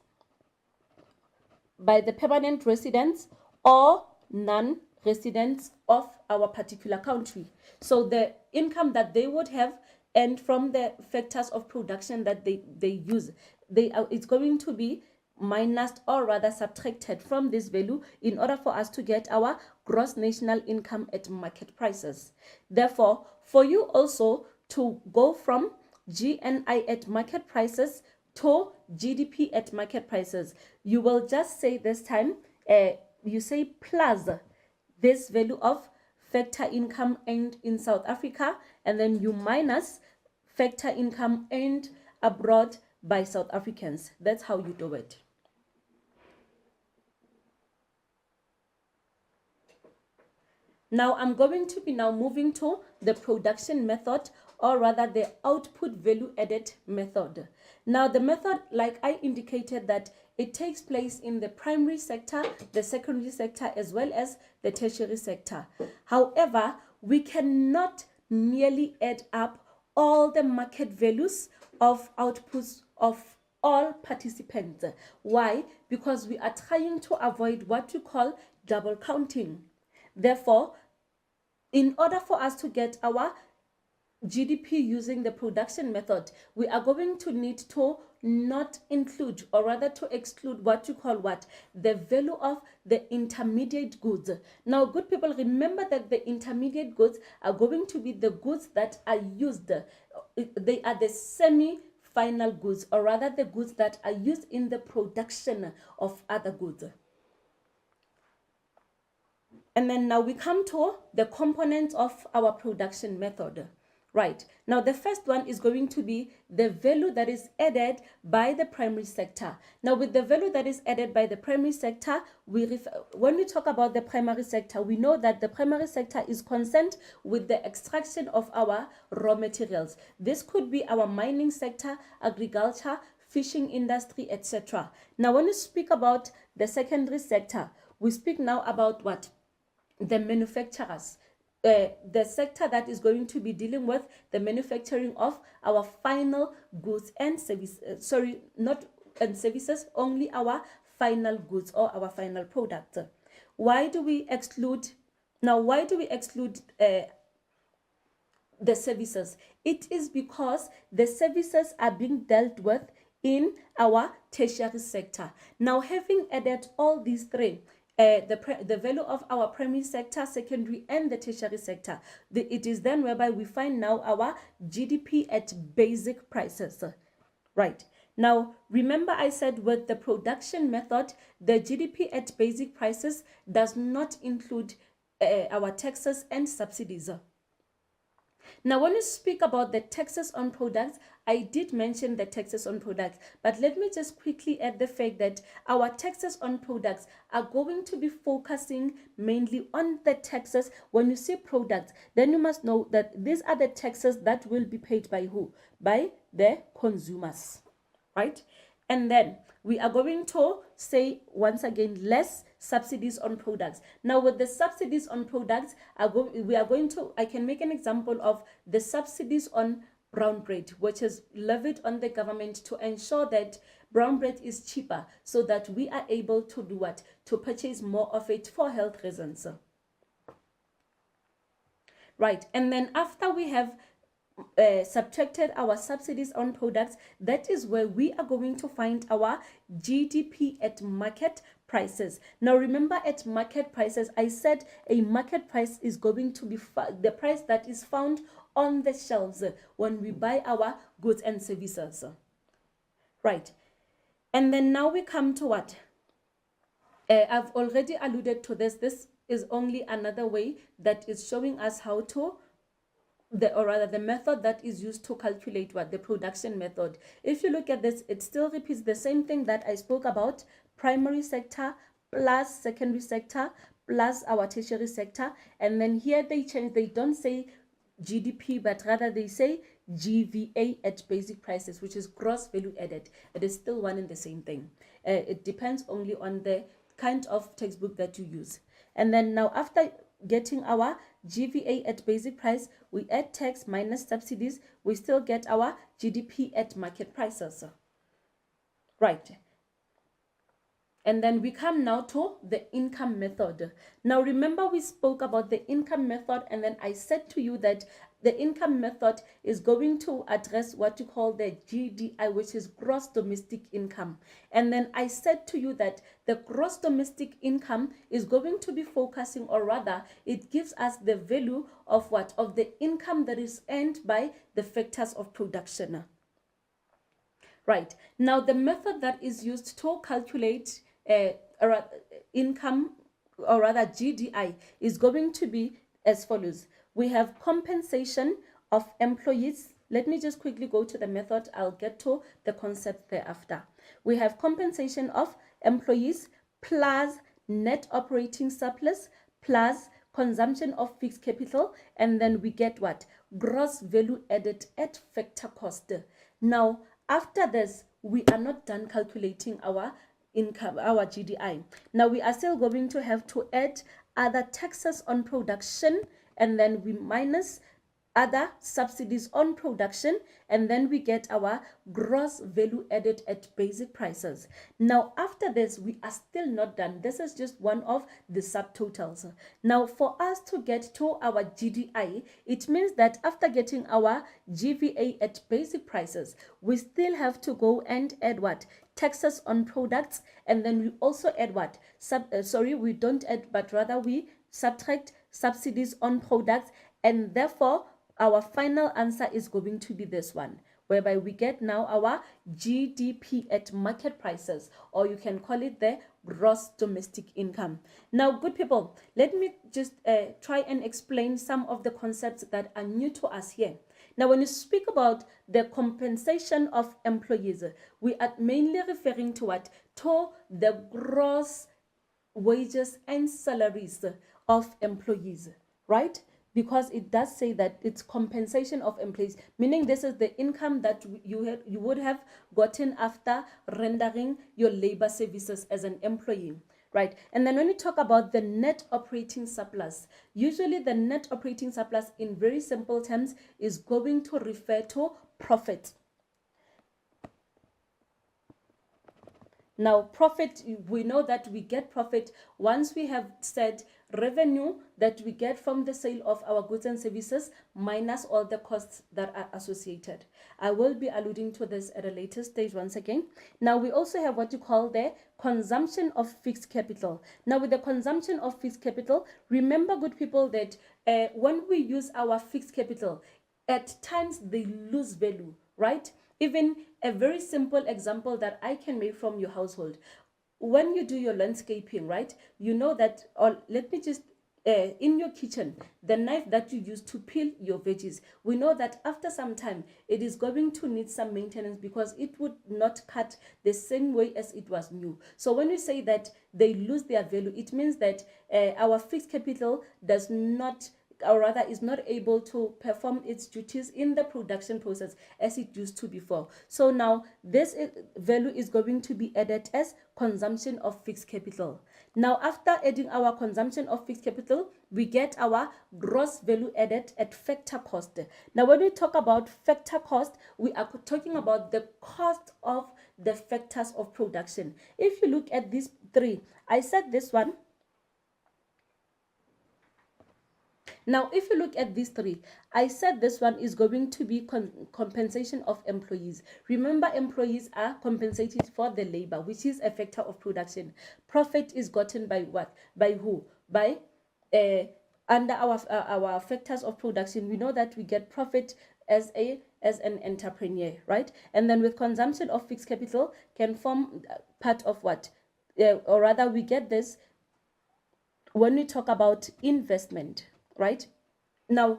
by the permanent residents or non-residents of our particular country. So the income that they would have and from the factors of production that they use, it's going to be minused or rather subtracted from this value in order for us to get our gross national income at market prices. Therefore, for you also to go from GNI at market prices to GDP at market prices, you will just say this time, you say plus this value of factor income earned in South Africa, and then you minus factor income earned abroad by South Africans. That's how you do it. Now I'm going to be now moving to the production method, or rather the output value added method. Now the method, like I indicated, that it takes place in the primary sector, the secondary sector, as well as the tertiary sector. However, we cannot merely add up all the market values of outputs of all participants. Why? Because we are trying to avoid what we call double counting. Therefore, in order for us to get our GDP using the production method, we are going to need to not include, or rather to exclude, what you call what? The value of the intermediate goods. Now, good people, remember that the intermediate goods are going to be the goods that are used. They are the semi-final goods, or rather the goods that are used in the production of other goods. And then now we come to the components of our production method. Right. Now the first one is going to be the value that is added by the primary sector. Now with the value that is added by the primary sector, when we talk about the primary sector, we know that the primary sector is concerned with the extraction of our raw materials. This could be our mining sector, agriculture, fishing industry, etc. Now when we speak about the secondary sector, we speak now about what? The manufacturers, the sector that is going to be dealing with the manufacturing of our final goods and services, not and services, only our final goods or our final product. Why do we exclude the services? It is because the services are being dealt with in our tertiary sector. Now, having added all these three, the value of our primary sector, secondary, and the tertiary sector, it is then whereby we find now our GDP at basic prices. Right. Now, remember I said with the production method, the GDP at basic prices does not include our taxes and subsidies. Now, when you speak about the taxes on products, I did mention the taxes on products, but let me just quickly add the fact that our taxes on products are going to be focusing mainly on the taxes. When you say products, then you must know that these are the taxes that will be paid by who? By the consumers, right? And then we are going to say once again less subsidies on products. Now with the subsidies on products, I can make an example of the subsidies on brown bread, which is levied on the government to ensure that brown bread is cheaper, so that we are able to do what? To purchase more of it for health reasons. Right, and then after we have subtracted our subsidies on products, that is where we are going to find our GDP at market prices. Now remember, at market prices, I said a market price is going to be the price that is found on the shelves when we buy our goods and services. Right, and then now we come to what? I've already alluded to this. This is only another way that is showing us how to the method that is used to calculate what? The production method. If you look at this, it still repeats the same thing that I spoke about: primary sector plus secondary sector plus our tertiary sector. And then here they change, they don't say GDP, but rather they say GVA at basic prices, which is gross value added. It is still one and the same thing. It depends only on the kind of textbook that you use. And then now after getting our GVA at basic price, we add tax minus subsidies, we still get our GDP at market prices. Right. And then we come now to the income method. Now remember we spoke about the income method, and then I said to you that the income method is going to address what you call the GDI, which is gross domestic income. And then I said to you that the gross domestic income is going to be focusing, or rather it gives us the value of what? Of the income that is earned by the factors of production. Right. Now the method that is used to calculate income, or rather GDI, is going to be as follows. We have compensation of employees. Let me just quickly go to the method. I'll get to the concept thereafter. We have compensation of employees plus net operating surplus plus consumption of fixed capital, and then we get what? Gross value added at factor cost. Now, after this, we are not done calculating our income, our GDI. Now we are still going to have to add other taxes on production, and then we minus other subsidies on production, and then we get our gross value added at basic prices. Now after this, we are still not done. This is just one of the subtotals. Now for us to get to our GDI, it means that after getting our GVA at basic prices, we still have to go and add what? Taxes on products, and then we also add what? We don't add, but rather we subtract subsidies on products, and therefore our final answer is going to be this one, whereby we get now our GDP at market prices, or you can call it the gross domestic income. Now, good people, let me just try and explain some of the concepts that are new to us here. Now, when you speak about the compensation of employees, we are mainly referring to what? To the gross wages and salaries of employees, right? Because it does say that it's compensation of employees, meaning this is the income that you would have gotten after rendering your labor services as an employee, right? And then when you talk about the net operating surplus, usually the net operating surplus in very simple terms is going to refer to profit. Now, profit, we know that we get profit once we have said revenue that we get from the sale of our goods and services minus all the costs that are associated. I will be alluding to this at a later stage once again. Now, we also have what you call the consumption of fixed capital. Now, with the consumption of fixed capital, remember, good people, that when we use our fixed capital, at times they lose value, right? Even a very simple example that I can make from your household. When you do your landscaping, right, you know that, or let me just, in your kitchen, the knife that you use to peel your veggies, we know that after some time, it is going to need some maintenance because it would not cut the same way as it was new. So when we say that they lose their value, it means that our fixed capital does not, or rather is not able to perform its duties in the production process as it used to before. So now this value is going to be added as consumption of fixed capital. Now after adding our consumption of fixed capital, we get our gross value added at factor cost. Now when we talk about factor cost, we are talking about the cost of the factors of production. If you look at these three, I said this one. Now, if you look at these three, I said this one is going to be compensation of employees. Remember, employees are compensated for the labor, which is a factor of production. Profit is gotten by what? By who? By under our factors of production. We know that we get profit as an entrepreneur, right? And then with consumption of fixed capital can form part of what? Or rather, we get this when we talk about investment. Right? Now,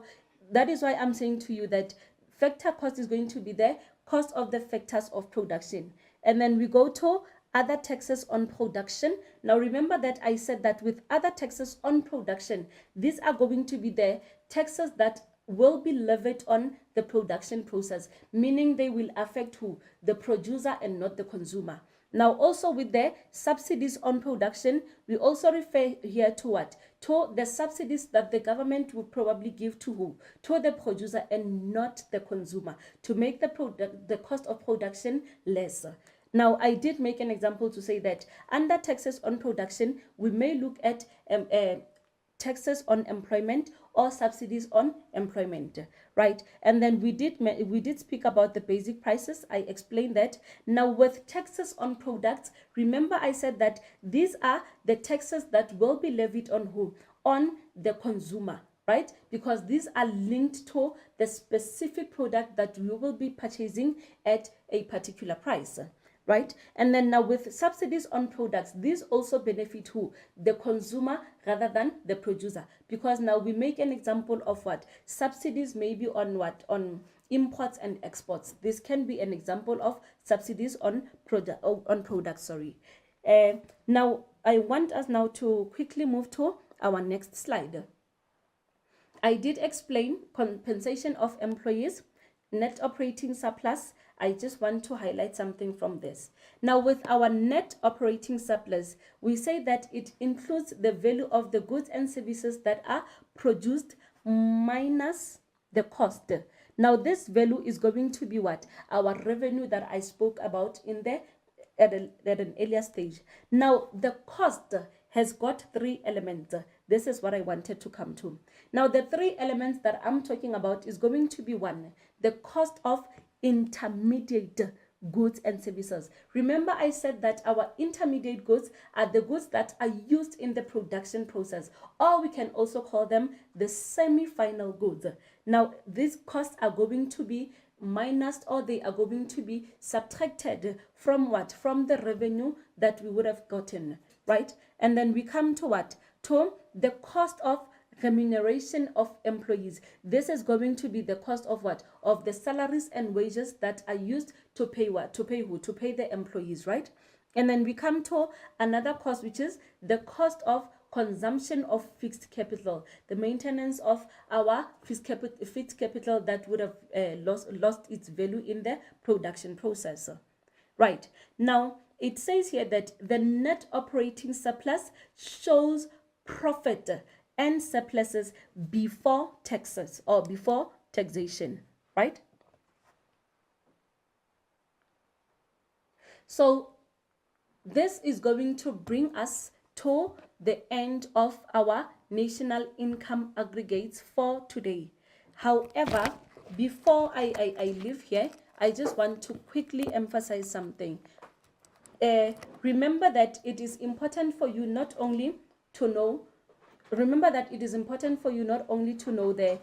that is why I'm saying to you that factor cost is going to be the cost of the factors of production. And then we go to other taxes on production. Now, remember that I said that with other taxes on production, these are going to be the taxes that will be levied on the production process, meaning they will affect who? The producer and not the consumer. Now, also with the subsidies on production, we also refer here to what? To the subsidies that the government will probably give to who? To the producer and not the consumer, to make the cost of production less. Now, I did make an example to say that under taxes on production, we may look at taxes on employment or subsidies on employment, right? And then we did speak about the basic prices. I explained that. Now, with taxes on products, remember I said that these are the taxes that will be levied on who? On the consumer, right? Because these are linked to the specific product that we will be purchasing at a particular price, right? And then now with subsidies on products, these also benefit who? The consumer rather than the producer. Because now we make an example of what? Subsidies may be on what? On imports and exports. This can be an example of subsidies on products, sorry. Now I want us now to quickly move to our next slide. I did explain compensation of employees, net operating surplus. I just want to highlight something from this. Now, with our net operating surplus, we say that it includes the value of the goods and services that are produced minus the cost. Now, this value is going to be what? Our revenue that I spoke about in the at an earlier stage. Now, the cost has got three elements. This is what I wanted to come to. Now, the three elements that I'm talking about is going to be one, the cost of intermediate goods and services. Remember I said that our intermediate goods are the goods that are used in the production process, or we can also call them the semi-final goods. Now, these costs are going to be minus, or they are going to be subtracted from what? From the revenue that we would have gotten, right? And then we come to what? To the cost of remuneration of employees. This is going to be the cost of what? Of the salaries and wages that are used to pay what? To pay who? To pay the employees, right? And then we come to another cost, which is the cost of consumption of fixed capital, the maintenance of our fixed capital that would have lost its value in the production process. Right. Now, it says here that the net operating surplus shows profit and surpluses before taxes or before taxation, right? So this is going to bring us to the end of our national income aggregates for today. However, before I leave here, I just want to quickly emphasize something. Remember that it is important for you not only to know the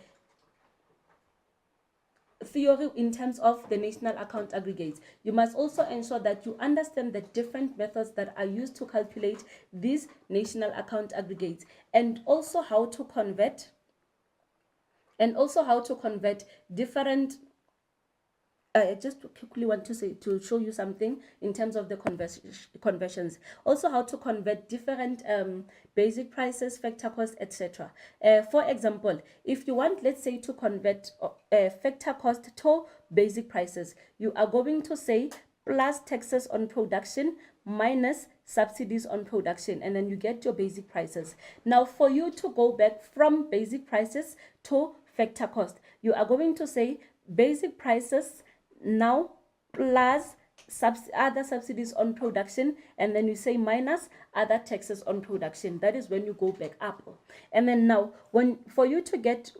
theory in terms of the national account aggregates. You must also ensure that you understand the different methods that are used to calculate these national account aggregates, and also how to convert different I just quickly want to show you something in terms of the conversions. Also, how to convert different basic prices, factor cost, etc. For example, if you want, let's say, to convert factor cost to basic prices, you are going to say plus taxes on production minus subsidies on production, and then you get your basic prices. Now, for you to go back from basic prices to factor cost, you are going to say basic prices now plus other subsidies on production, and then you say minus other taxes on production. That is when you go back up. And then now, for you to get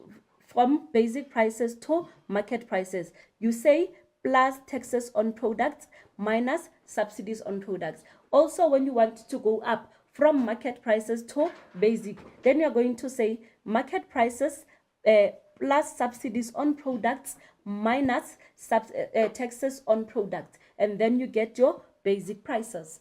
from basic prices to market prices, you say plus taxes on products minus subsidies on products. Also, when you want to go up from market prices to basic, then you're going to say market prices plus subsidies on products minus taxes on products, and then you get your basic prices.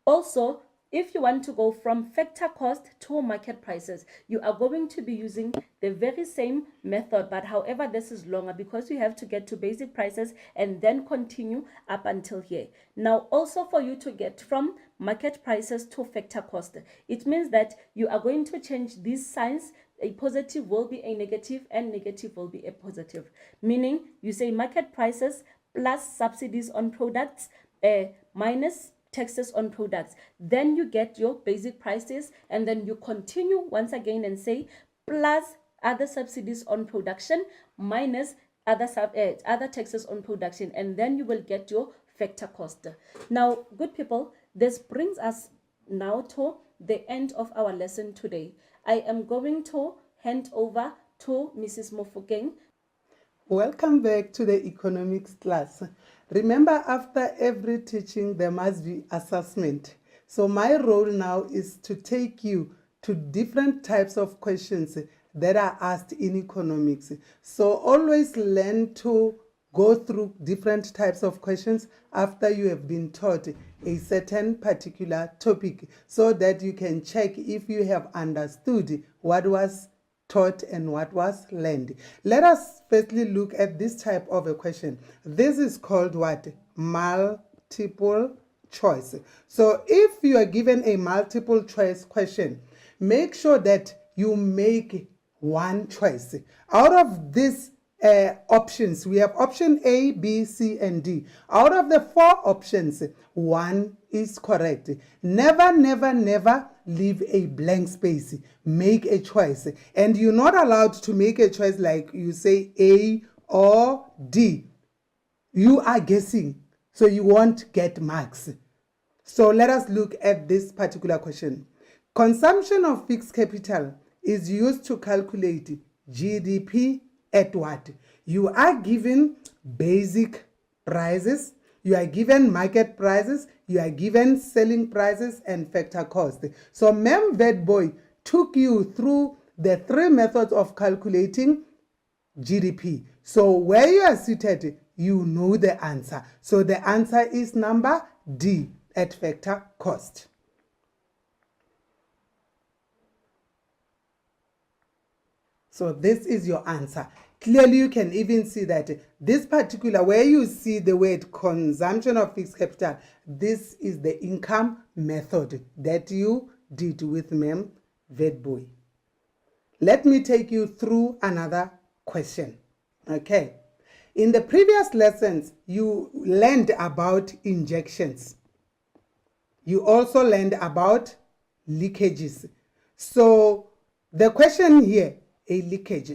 Also, if you want to go from factor cost to market prices, you are going to be using the very same method, but however, this is longer because you have to get to basic prices and then continue up until here. Now, also for you to get from market prices to factor cost, it means that you are going to change these signs a positive will be a negative and negative will be a positive. Meaning you say market prices plus subsidies on products minus taxes on products. Then you get your basic prices, and then you continue once again and say plus other subsidies on production minus other taxes on production, and then you will get your factor cost. Now, good people, this brings us now to the end of our lesson today. I am going to hand over to Mrs. Mofokeng. Welcome back to the economics class. Remember, after every teaching, there must be assessment. So my role now is to take you to different types of questions that are asked in economics. So always learn to go through different types of questions after you have been taught a certain particular topic, so that you can check if you have understood what was taught and what was learned. Let us firstly look at this type of a question. This is called what? Multiple choice. So if you are given a multiple choice question, make sure that you make one choice. Out of these options, we have option A, B, C, and D. Out of the 4 options, 1 is correct. Never, never, never leave a blank space. Make a choice. And you're not allowed to make a choice like you say A or D. You are guessing, so you won't get marks. So let us look at this particular question. Consumption of fixed capital is used to calculate GDP at what? You are given basic prices, you are given market prices, you are given selling prices and factor cost. So Ma'am Vetboy took you through the 3 methods of calculating GDP. So where you are seated, you know the answer. So the answer is number D, at factor cost. So this is your answer. Clearly, you can even see that this particular, where you see the word consumption of fixed capital, this is the income method that you did with Ma'am Vetboy. Let me take you through another question. Okay. In the previous lessons, you learned about injections. You also learned about leakages. So the question here, a leakage.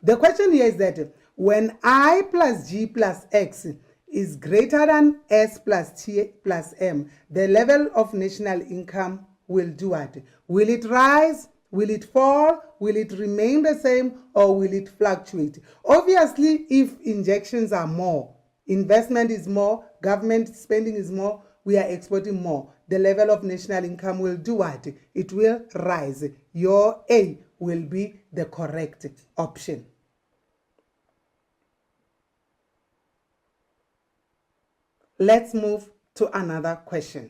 The question here is that when I plus G plus X is greater than S plus T plus M, the level of national income will do what? Will it rise? Will it fall? Will it remain the same, or will it fluctuate? Obviously, if injections are more, investment is more, government spending is more, we are exporting more, the level of national income will do what? It will rise. Your A will be the correct option. Let's move to another question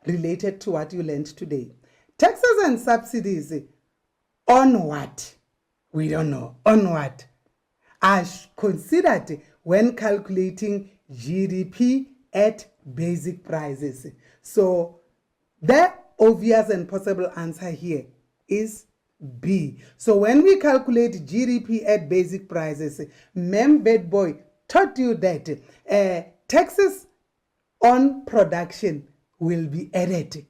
related to what you learned today. Taxes and subsidies on what? We don't know. On what? Are considered when calculating GDP at basic prices. So the obvious and possible answer here is B. So when we calculate GDP at basic prices, Ma'am Vetboy taught you that taxes on production will be added.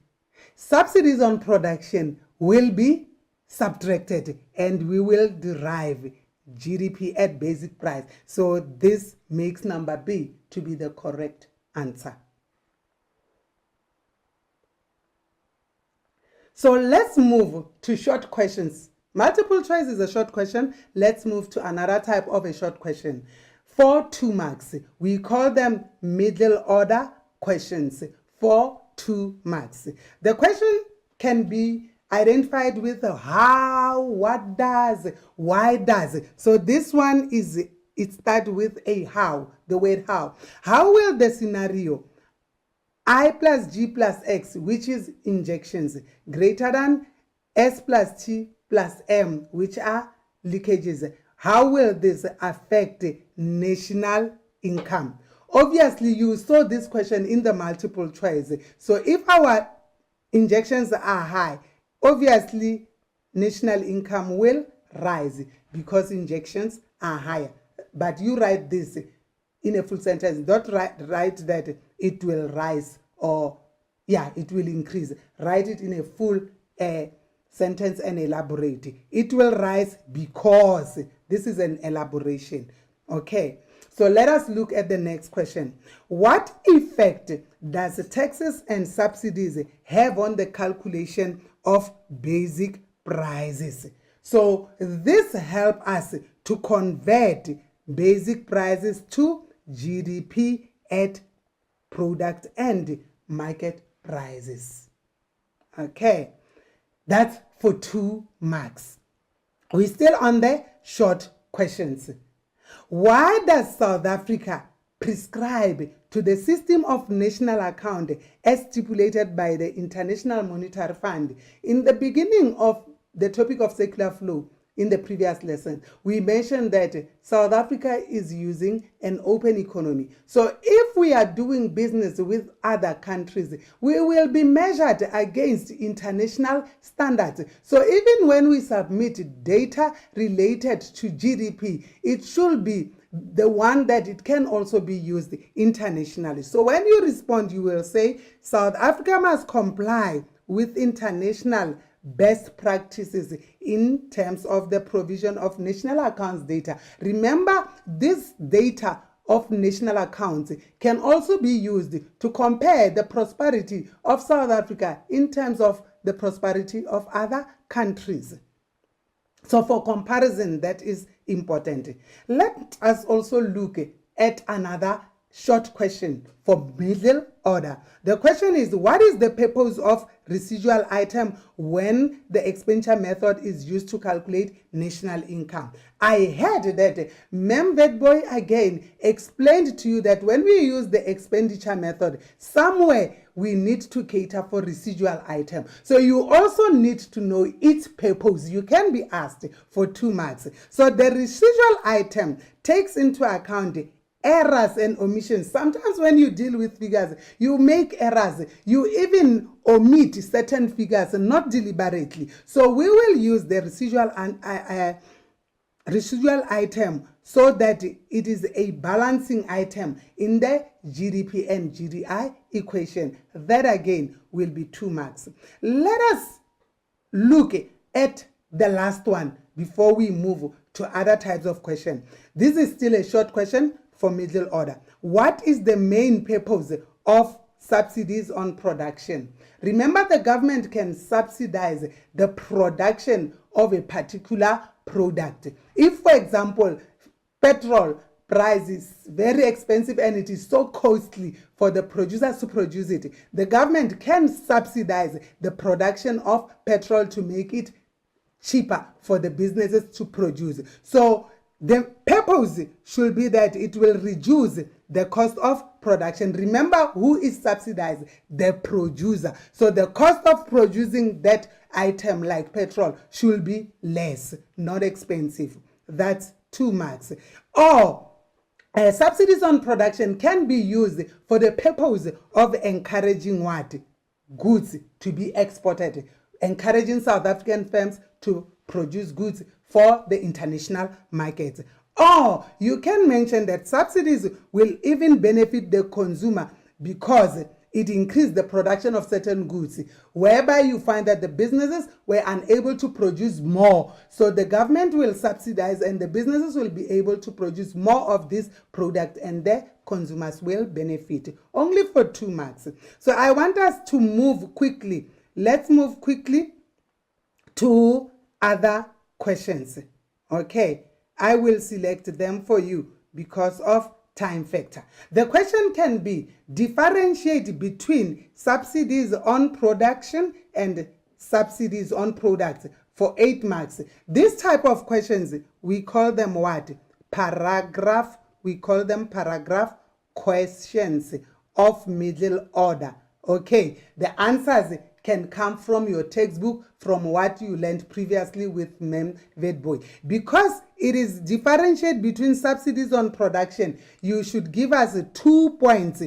Subsidies on production will be subtracted, and we will derive GDP at basic price. So this makes number B to be the correct answer. So let's move to short questions. Multiple choice is a short question. Let's move to another type of a short question. For 2 marks, we call them middle order questions. For 2 marks. The question can be identified with how, what does, why does. So this one is, it starts with a how, the word how. How will the scenario I plus G plus X, which is injections, greater than S plus T plus M, which are leakages, how will this affect national income? Obviously, you saw this question in the multiple choice. So if our injections are high, obviously national income will rise because injections are higher. But you write this in a full sentence. Don't write that it will rise or, yeah, it will increase. Write it in a full sentence and elaborate. It will rise because. This is an elaboration. Okay. So let us look at the next question. What effect does taxes and subsidies have on the calculation of basic prices? So this helps us to convert basic prices to GDP at product and market prices. Okay, that's for 2 marks. We're still on the short questions. Why does South Africa prescribe to the system of national account as stipulated by the International Monetary Fund? In the beginning of the topic of circular flow, in the previous lesson, we mentioned that South Africa is using an open economy. So if we are doing business with other countries, we will be measured against international standards. So even when we submit data related to GDP, it should be the one that it can also be used internationally. So when you respond, you will say South Africa must comply with international best practices in terms of the provision of national accounts data. Remember, this data of national accounts can also be used to compare the prosperity of South Africa in terms of the prosperity of other countries. So for comparison, that is important. Let us also look at another short question for middle order. The question is, what is the purpose of residual item when the expenditure method is used to calculate national income? I heard that Mem Vetboy again explained to you that when we use the expenditure method, somewhere we need to cater for residual item. So you also need to know its purpose. You can be asked for 2 marks. So the residual item takes into account errors and omissions. Sometimes when you deal with figures, you make errors. You even omit certain figures, not deliberately. So we will use the residual item so that it is a balancing item in the GDP and GDI equation. That again will be 2 marks. Let us look at the last one before we move to other types of question. This is still a short question for middle order. What is the main purpose of subsidies on production? Remember, the government can subsidize the production of a particular product. If, for example, petrol price is very expensive and it is so costly for the producers to produce it, the government can subsidize the production of petrol to make it cheaper for the businesses to produce. So the purpose should be that it will reduce the cost of production. Remember, who is subsidized? The producer. So the cost of producing that item like petrol should be less, not expensive. That's 2 marks. Or subsidies on production can be used for the purpose of encouraging what? Goods to be exported, encouraging South African firms to produce goods for the international markets. Or you can mention that subsidies will even benefit the consumer because it increased the production of certain goods, whereby you find that the businesses were unable to produce more. So the government will subsidize and the businesses will be able to produce more of this product and the consumers will benefit. Only for 2 marks. So I want us to move quickly. Let's move quickly to other questions. Okay, I will select them for you because of time factor. The question can be, differentiate between subsidies on production and subsidies on products for 8 marks. This type of questions, we call them what? Paragraph. We call them paragraph questions of middle order. Okay, the answers can come from your textbook, from what you learned previously with Mem Vetboy. Because it is differentiate between subsidies on production, you should give us 2 points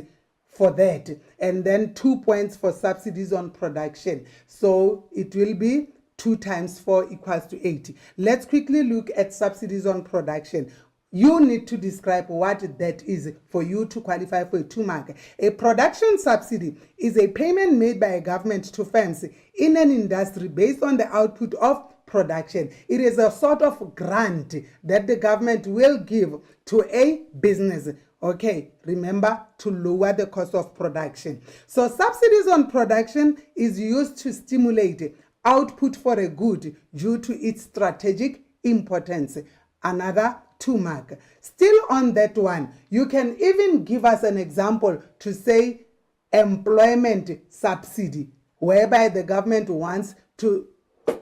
for that, and then 2 points for subsidies on production. So it will be 2 times 4 equals to 80. Let's quickly look at subsidies on production. You need to describe what that is for you to qualify for a 2 mark. A production subsidy is a payment made by a government to firms in an industry based on the output of production. It is a sort of grant that the government will give to a business. Okay, remember, to lower the cost of production. So subsidies on production is used to stimulate output for a good due to its strategic importance. Another 2 mark. Still on that one, you can even give us an example to say employment subsidy, whereby the government wants to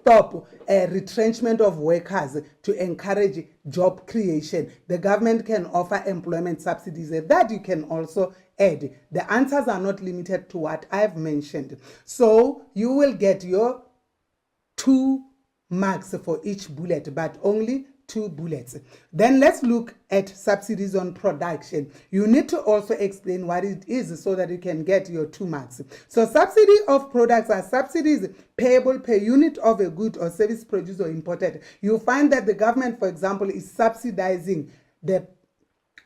stop a retrenchment of workers to encourage job creation. The government can offer employment subsidies. That you can also add. The answers are not limited to what I've mentioned. So you will get your 2 marks for each bullet, but only 2 bullets. Then let's look at subsidies on production. You need to also explain what it is so that you can get your 2 marks. So subsidy of products are subsidies payable per unit of a good or service produced or imported. You find that the government, for example, is subsidizing the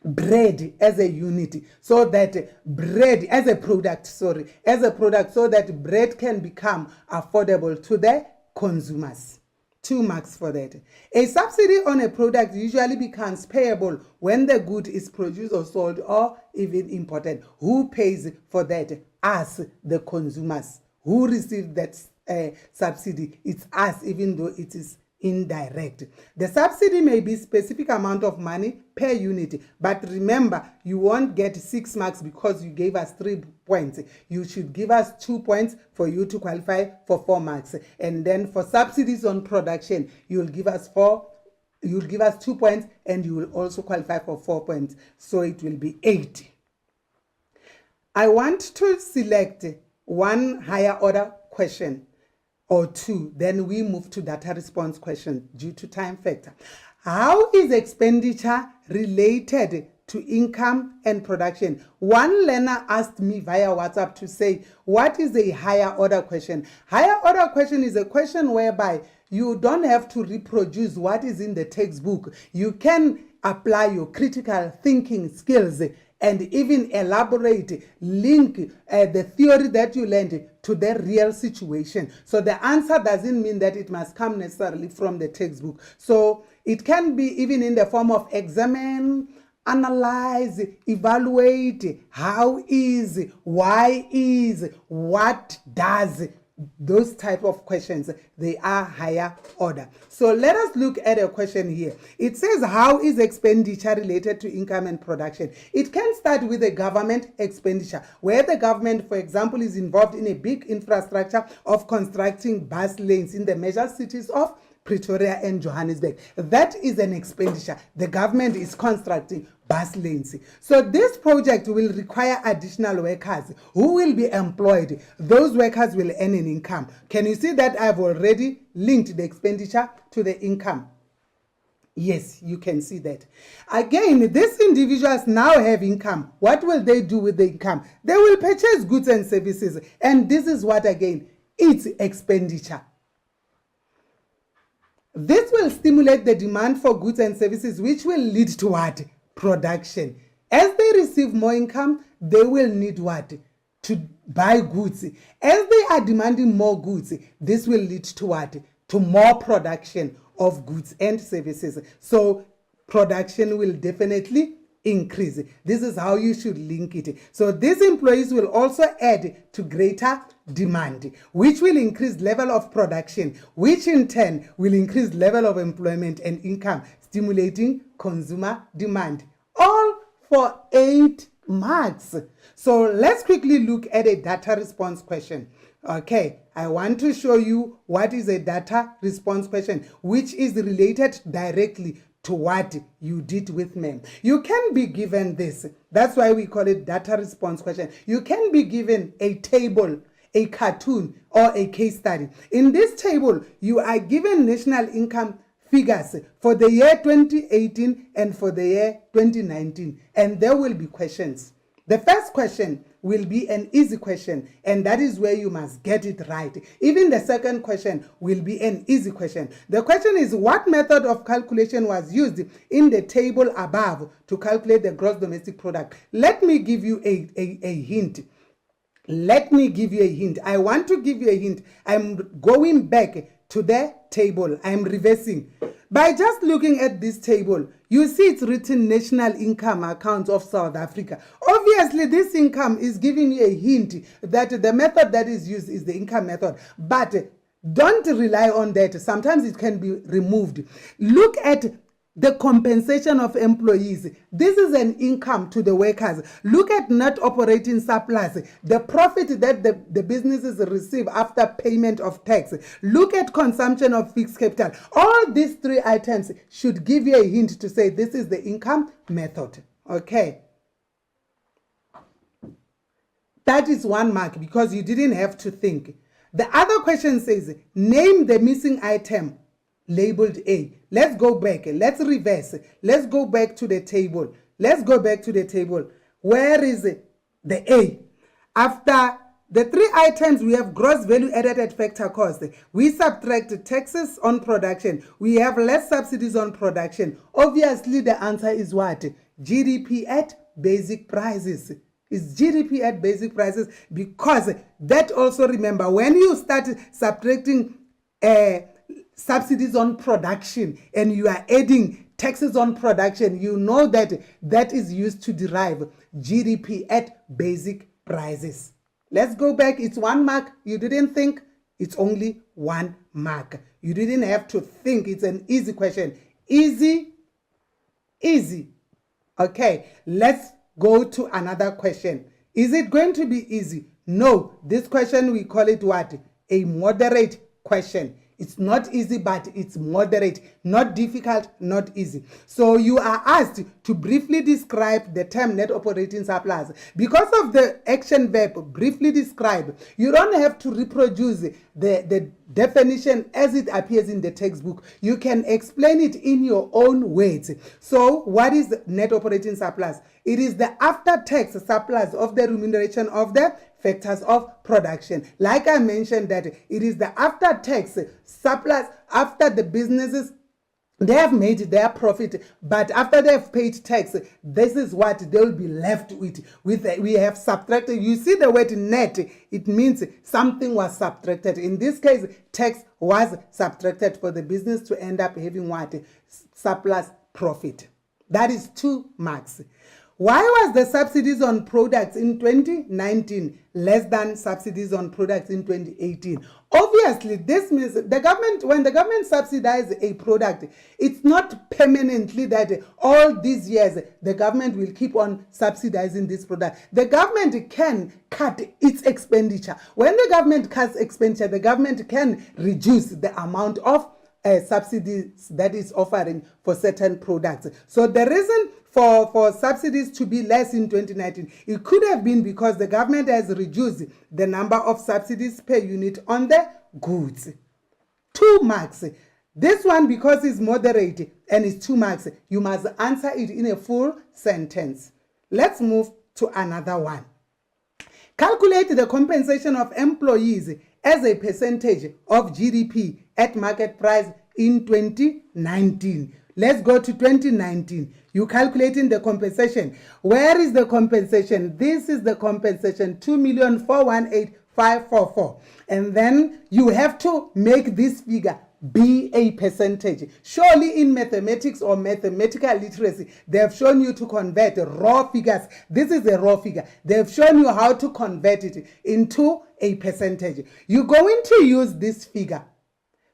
bread as a unit, so that bread as a product, so that bread can become affordable to the consumers. 2 marks for that. A subsidy on a product usually becomes payable when the good is produced or sold or even imported. Who pays for that? Us, the consumers. Who receive that subsidy? It's us, even though it is indirect. The subsidy may be specific amount of money per unit, but remember, you won't get 6 marks because you gave us 3 points. You should give us 2 points for you to qualify for 4 marks. And then for subsidies on production, you'll give us 2 points, and you will also qualify for 4 points. So it will be 8. I want to select one higher order question or 2, then we move to data response question due to time factor. How is expenditure related to income and production? One learner asked me via WhatsApp to say, what is a higher order question? Higher order question is a question whereby you don't have to reproduce what is in the textbook. You can apply your critical thinking skills and even elaborate, link the theory that you learned to the real situation. So the answer doesn't mean that it must come necessarily from the textbook. So it can be even in the form of examine, analyze, evaluate, how is, why is, what does. Those type of questions, they are higher order. So let us look at a question here. It says, how is expenditure related to income and production? It can start with a government expenditure, where the government, for example, is involved in a big infrastructure of constructing bus lanes in the major cities of Pretoria and Johannesburg. That is an expenditure. The government is constructing bus lanes. So this project will require additional workers who will be employed. Those workers will earn an income. Can you see that I've already linked the expenditure to the income? Yes, you can see that. Again, these individuals now have income. What will they do with the income? They will purchase goods and services. And this is what, again, it's expenditure. This will stimulate the demand for goods and services, which will lead to what? Production. As they receive more income, they will need what? To buy goods. As they are demanding more goods, this will lead to what? To more production of goods and services. So production will definitely increase. This is how you should link it. So these employees will also add to greater demand, which will increase level of production, which in turn will increase level of employment and income, stimulating consumer demand. All for 8 marks. So let's quickly look at a data response question. Okay, I want to show you what is a data response question, which is related directly to what you did with MEM. You can be given this. That's why we call it data response question. You can be given a table, a cartoon, or a case study. In this table, you are given national income figures for the year 2018 and for the year 2019. And there will be questions. The first question will be an easy question, and that is where you must get it right. Even the second question will be an easy question. The question is, what method of calculation was used in the table above to calculate the gross domestic product? Let me give you a hint. Let me give you a hint. I want to give you a hint. I'm going back to the table. I'm reversing. By just looking at this table, you see it's written National Income Account of South Africa. Obviously, this income is giving you a hint that the method that is used is the income method. But don't rely on that. Sometimes it can be removed. Look at the compensation of employees. This is an income to the workers. Look at net operating surplus, the profit that the businesses receive after payment of tax. Look at consumption of fixed capital. All these three items should give you a hint to say this is the income method. Okay. That is 1 mark because you didn't have to think. The other question says, name the missing item labeled A. Let's go back. Let's reverse. Let's go back to the table. Let's go back to the table. Where is it? The A. After the three items, we have gross value added at factor cost. We subtract taxes on production. We have less subsidies on production. Obviously, the answer is what? GDP at basic prices. Is GDP at basic prices, because that also, remember, when you start subtracting subsidies on production and you are adding taxes on production, you know that that is used to derive GDP at basic prices. Let's go back. It's 1 mark. You didn't think. It's only 1 mark. You didn't have to think. It's an easy question. Easy. Okay, let's go to another question. Is it going to be easy? No. This question, we call it what? A moderate question. It's not easy, but it's moderate. Not difficult, not easy. So you are asked to briefly describe the term net operating surplus. Because of the action verb, briefly describe, you don't have to reproduce the definition as it appears in the textbook. You can explain it in your own words. So what is net operating surplus? It is the after-tax surplus of the remuneration of the factors of production. Like I mentioned, that it is the after-tax surplus after the businesses, they have made their profit, but after they have paid tax, this is what they will be left with. We have subtracted. You see the word net, it means something was subtracted. In this case, tax was subtracted for the business to end up having what? Surplus profit. That is 2 marks. Why was the subsidies on products in 2019 less than subsidies on products in 2018? Obviously, this means the government, when the government subsidizes a product, it's not permanently that all these years the government will keep on subsidizing this product. The government can cut its expenditure. When the government cuts expenditure, the government can reduce the amount of subsidies that is offering for certain products. So the reason for subsidies to be less in 2019, it could have been because the government has reduced the number of subsidies per unit on the goods. 2 marks. This one, because it's moderate and it's 2 marks, you must answer it in a full sentence. Let's move to another one. Calculate the compensation of employees as a percentage of GDP at market price in 2019. Let's go to 2019. You calculating the compensation. Where is the compensation? This is the compensation, 2,418,544. And then you have to make this figure be a percentage. Surely in mathematics or mathematical literacy, they have shown you to convert raw figures. This is a raw figure. They have shown you how to convert it into a percentage. You're going to use this figure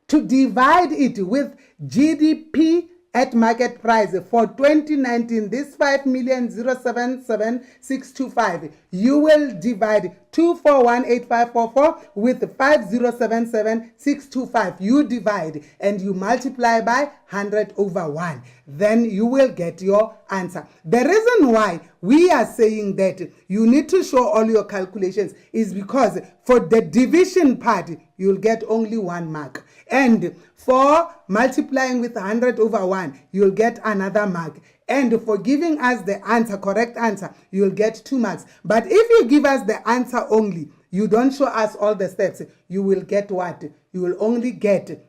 to divide it with GDP at market price for 2019, this 5,077,625. You will divide 2,418,544 with 5,077,625. You divide and you multiply by 100 over 1. Then you will get your answer. The reason why we are saying that you need to show all your calculations is because for the division part, you'll get only 1 mark. And for multiplying with 100 over 1, you'll get another mark. And for giving us the answer, correct answer, you'll get 2 marks. But if you give us the answer only, you don't show us all the steps, you will get what? You will only get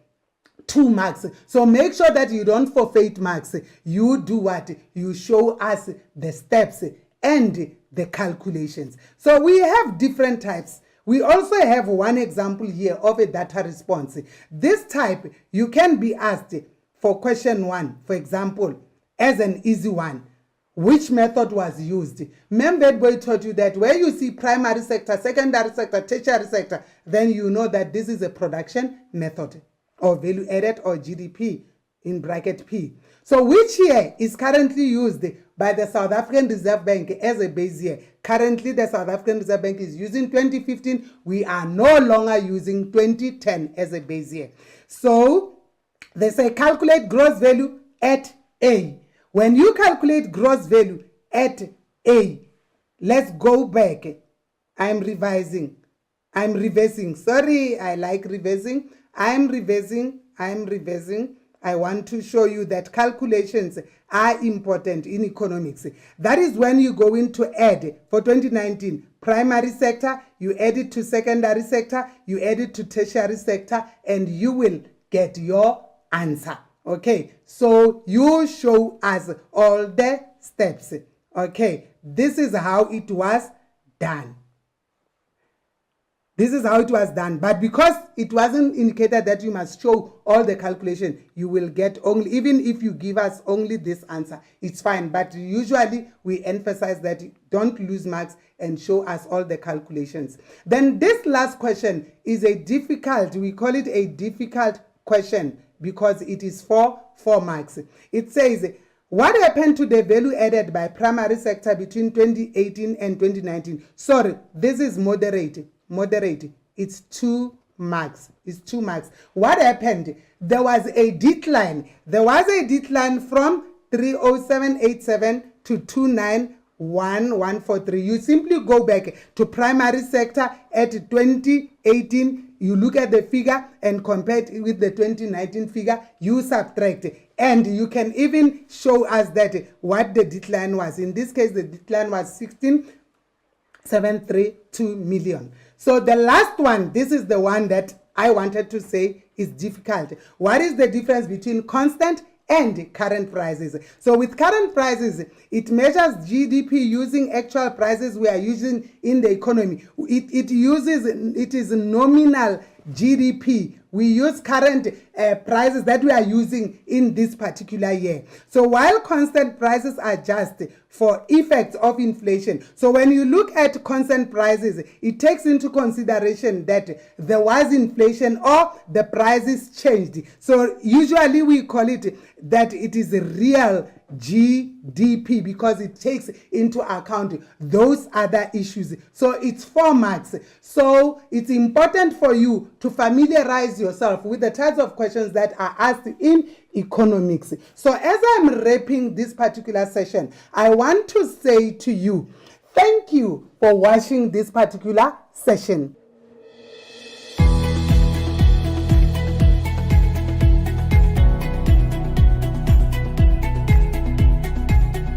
2 marks. So make sure that you don't forfeit marks. You do what? You show us the steps and the calculations. So we have different types. We also have one example here of a data response. This type, you can be asked for question 1, for example, as an easy one. Which method was used? Remember, boy taught you that where you see primary sector, secondary sector, tertiary sector, then you know that this is a production method, or value added, or GDP in bracket P. So which year is currently used by the South African Reserve Bank as a base year? Currently, the South African Reserve Bank is using 2015. We are no longer using 2010 as a base year. So they say calculate gross value at A. When you calculate gross value at A, let's go back. I'm revising. I'm reversing. Sorry, I like reversing. I'm reversing. I want to show you that calculations are important in economics. That is when you go into add for 2019, primary sector, you add it to secondary sector, you add it to tertiary sector, and you will get your answer. Okay, so you show us all the steps. Okay, this is how it was done. This is how it was done. But because it wasn't indicated that you must show all the calculation, you will get only, even if you give us only this answer, it's fine. But usually we emphasize that you don't lose marks and show us all the calculations. Then this last question is a difficult, we call it a difficult question because it is for 4 marks. It says, what happened to the value added by primary sector between 2018 and 2019? Sorry, this is moderate. It's 2 marks. It's 2 marks. What happened? There was a decline. There was a decline from 30787 to 29143. You simply go back to primary sector at 2018. You look at the figure and compare it with the 2019 figure. You subtract. And you can even show us that what the decline was. In this case, the decline was 16,732 million. So the last one, this is the one that I wanted to say is difficult. What is the difference between constant and current prices? So with current prices, it measures GDP using actual prices we are using in the economy. It is nominal GDP. We use current prices that we are using in this particular year. So while constant prices are just for effects of inflation. So when you look at constant prices, it takes into consideration that there was inflation or the prices changed. So usually we call it that it is a real GDP because it takes into account those other issues. So it's 4 marks. So it's important for you to familiarize yourself with the types of questions that are asked in economics. So as I'm wrapping this particular session, I want to say to you, thank you for watching this particular session.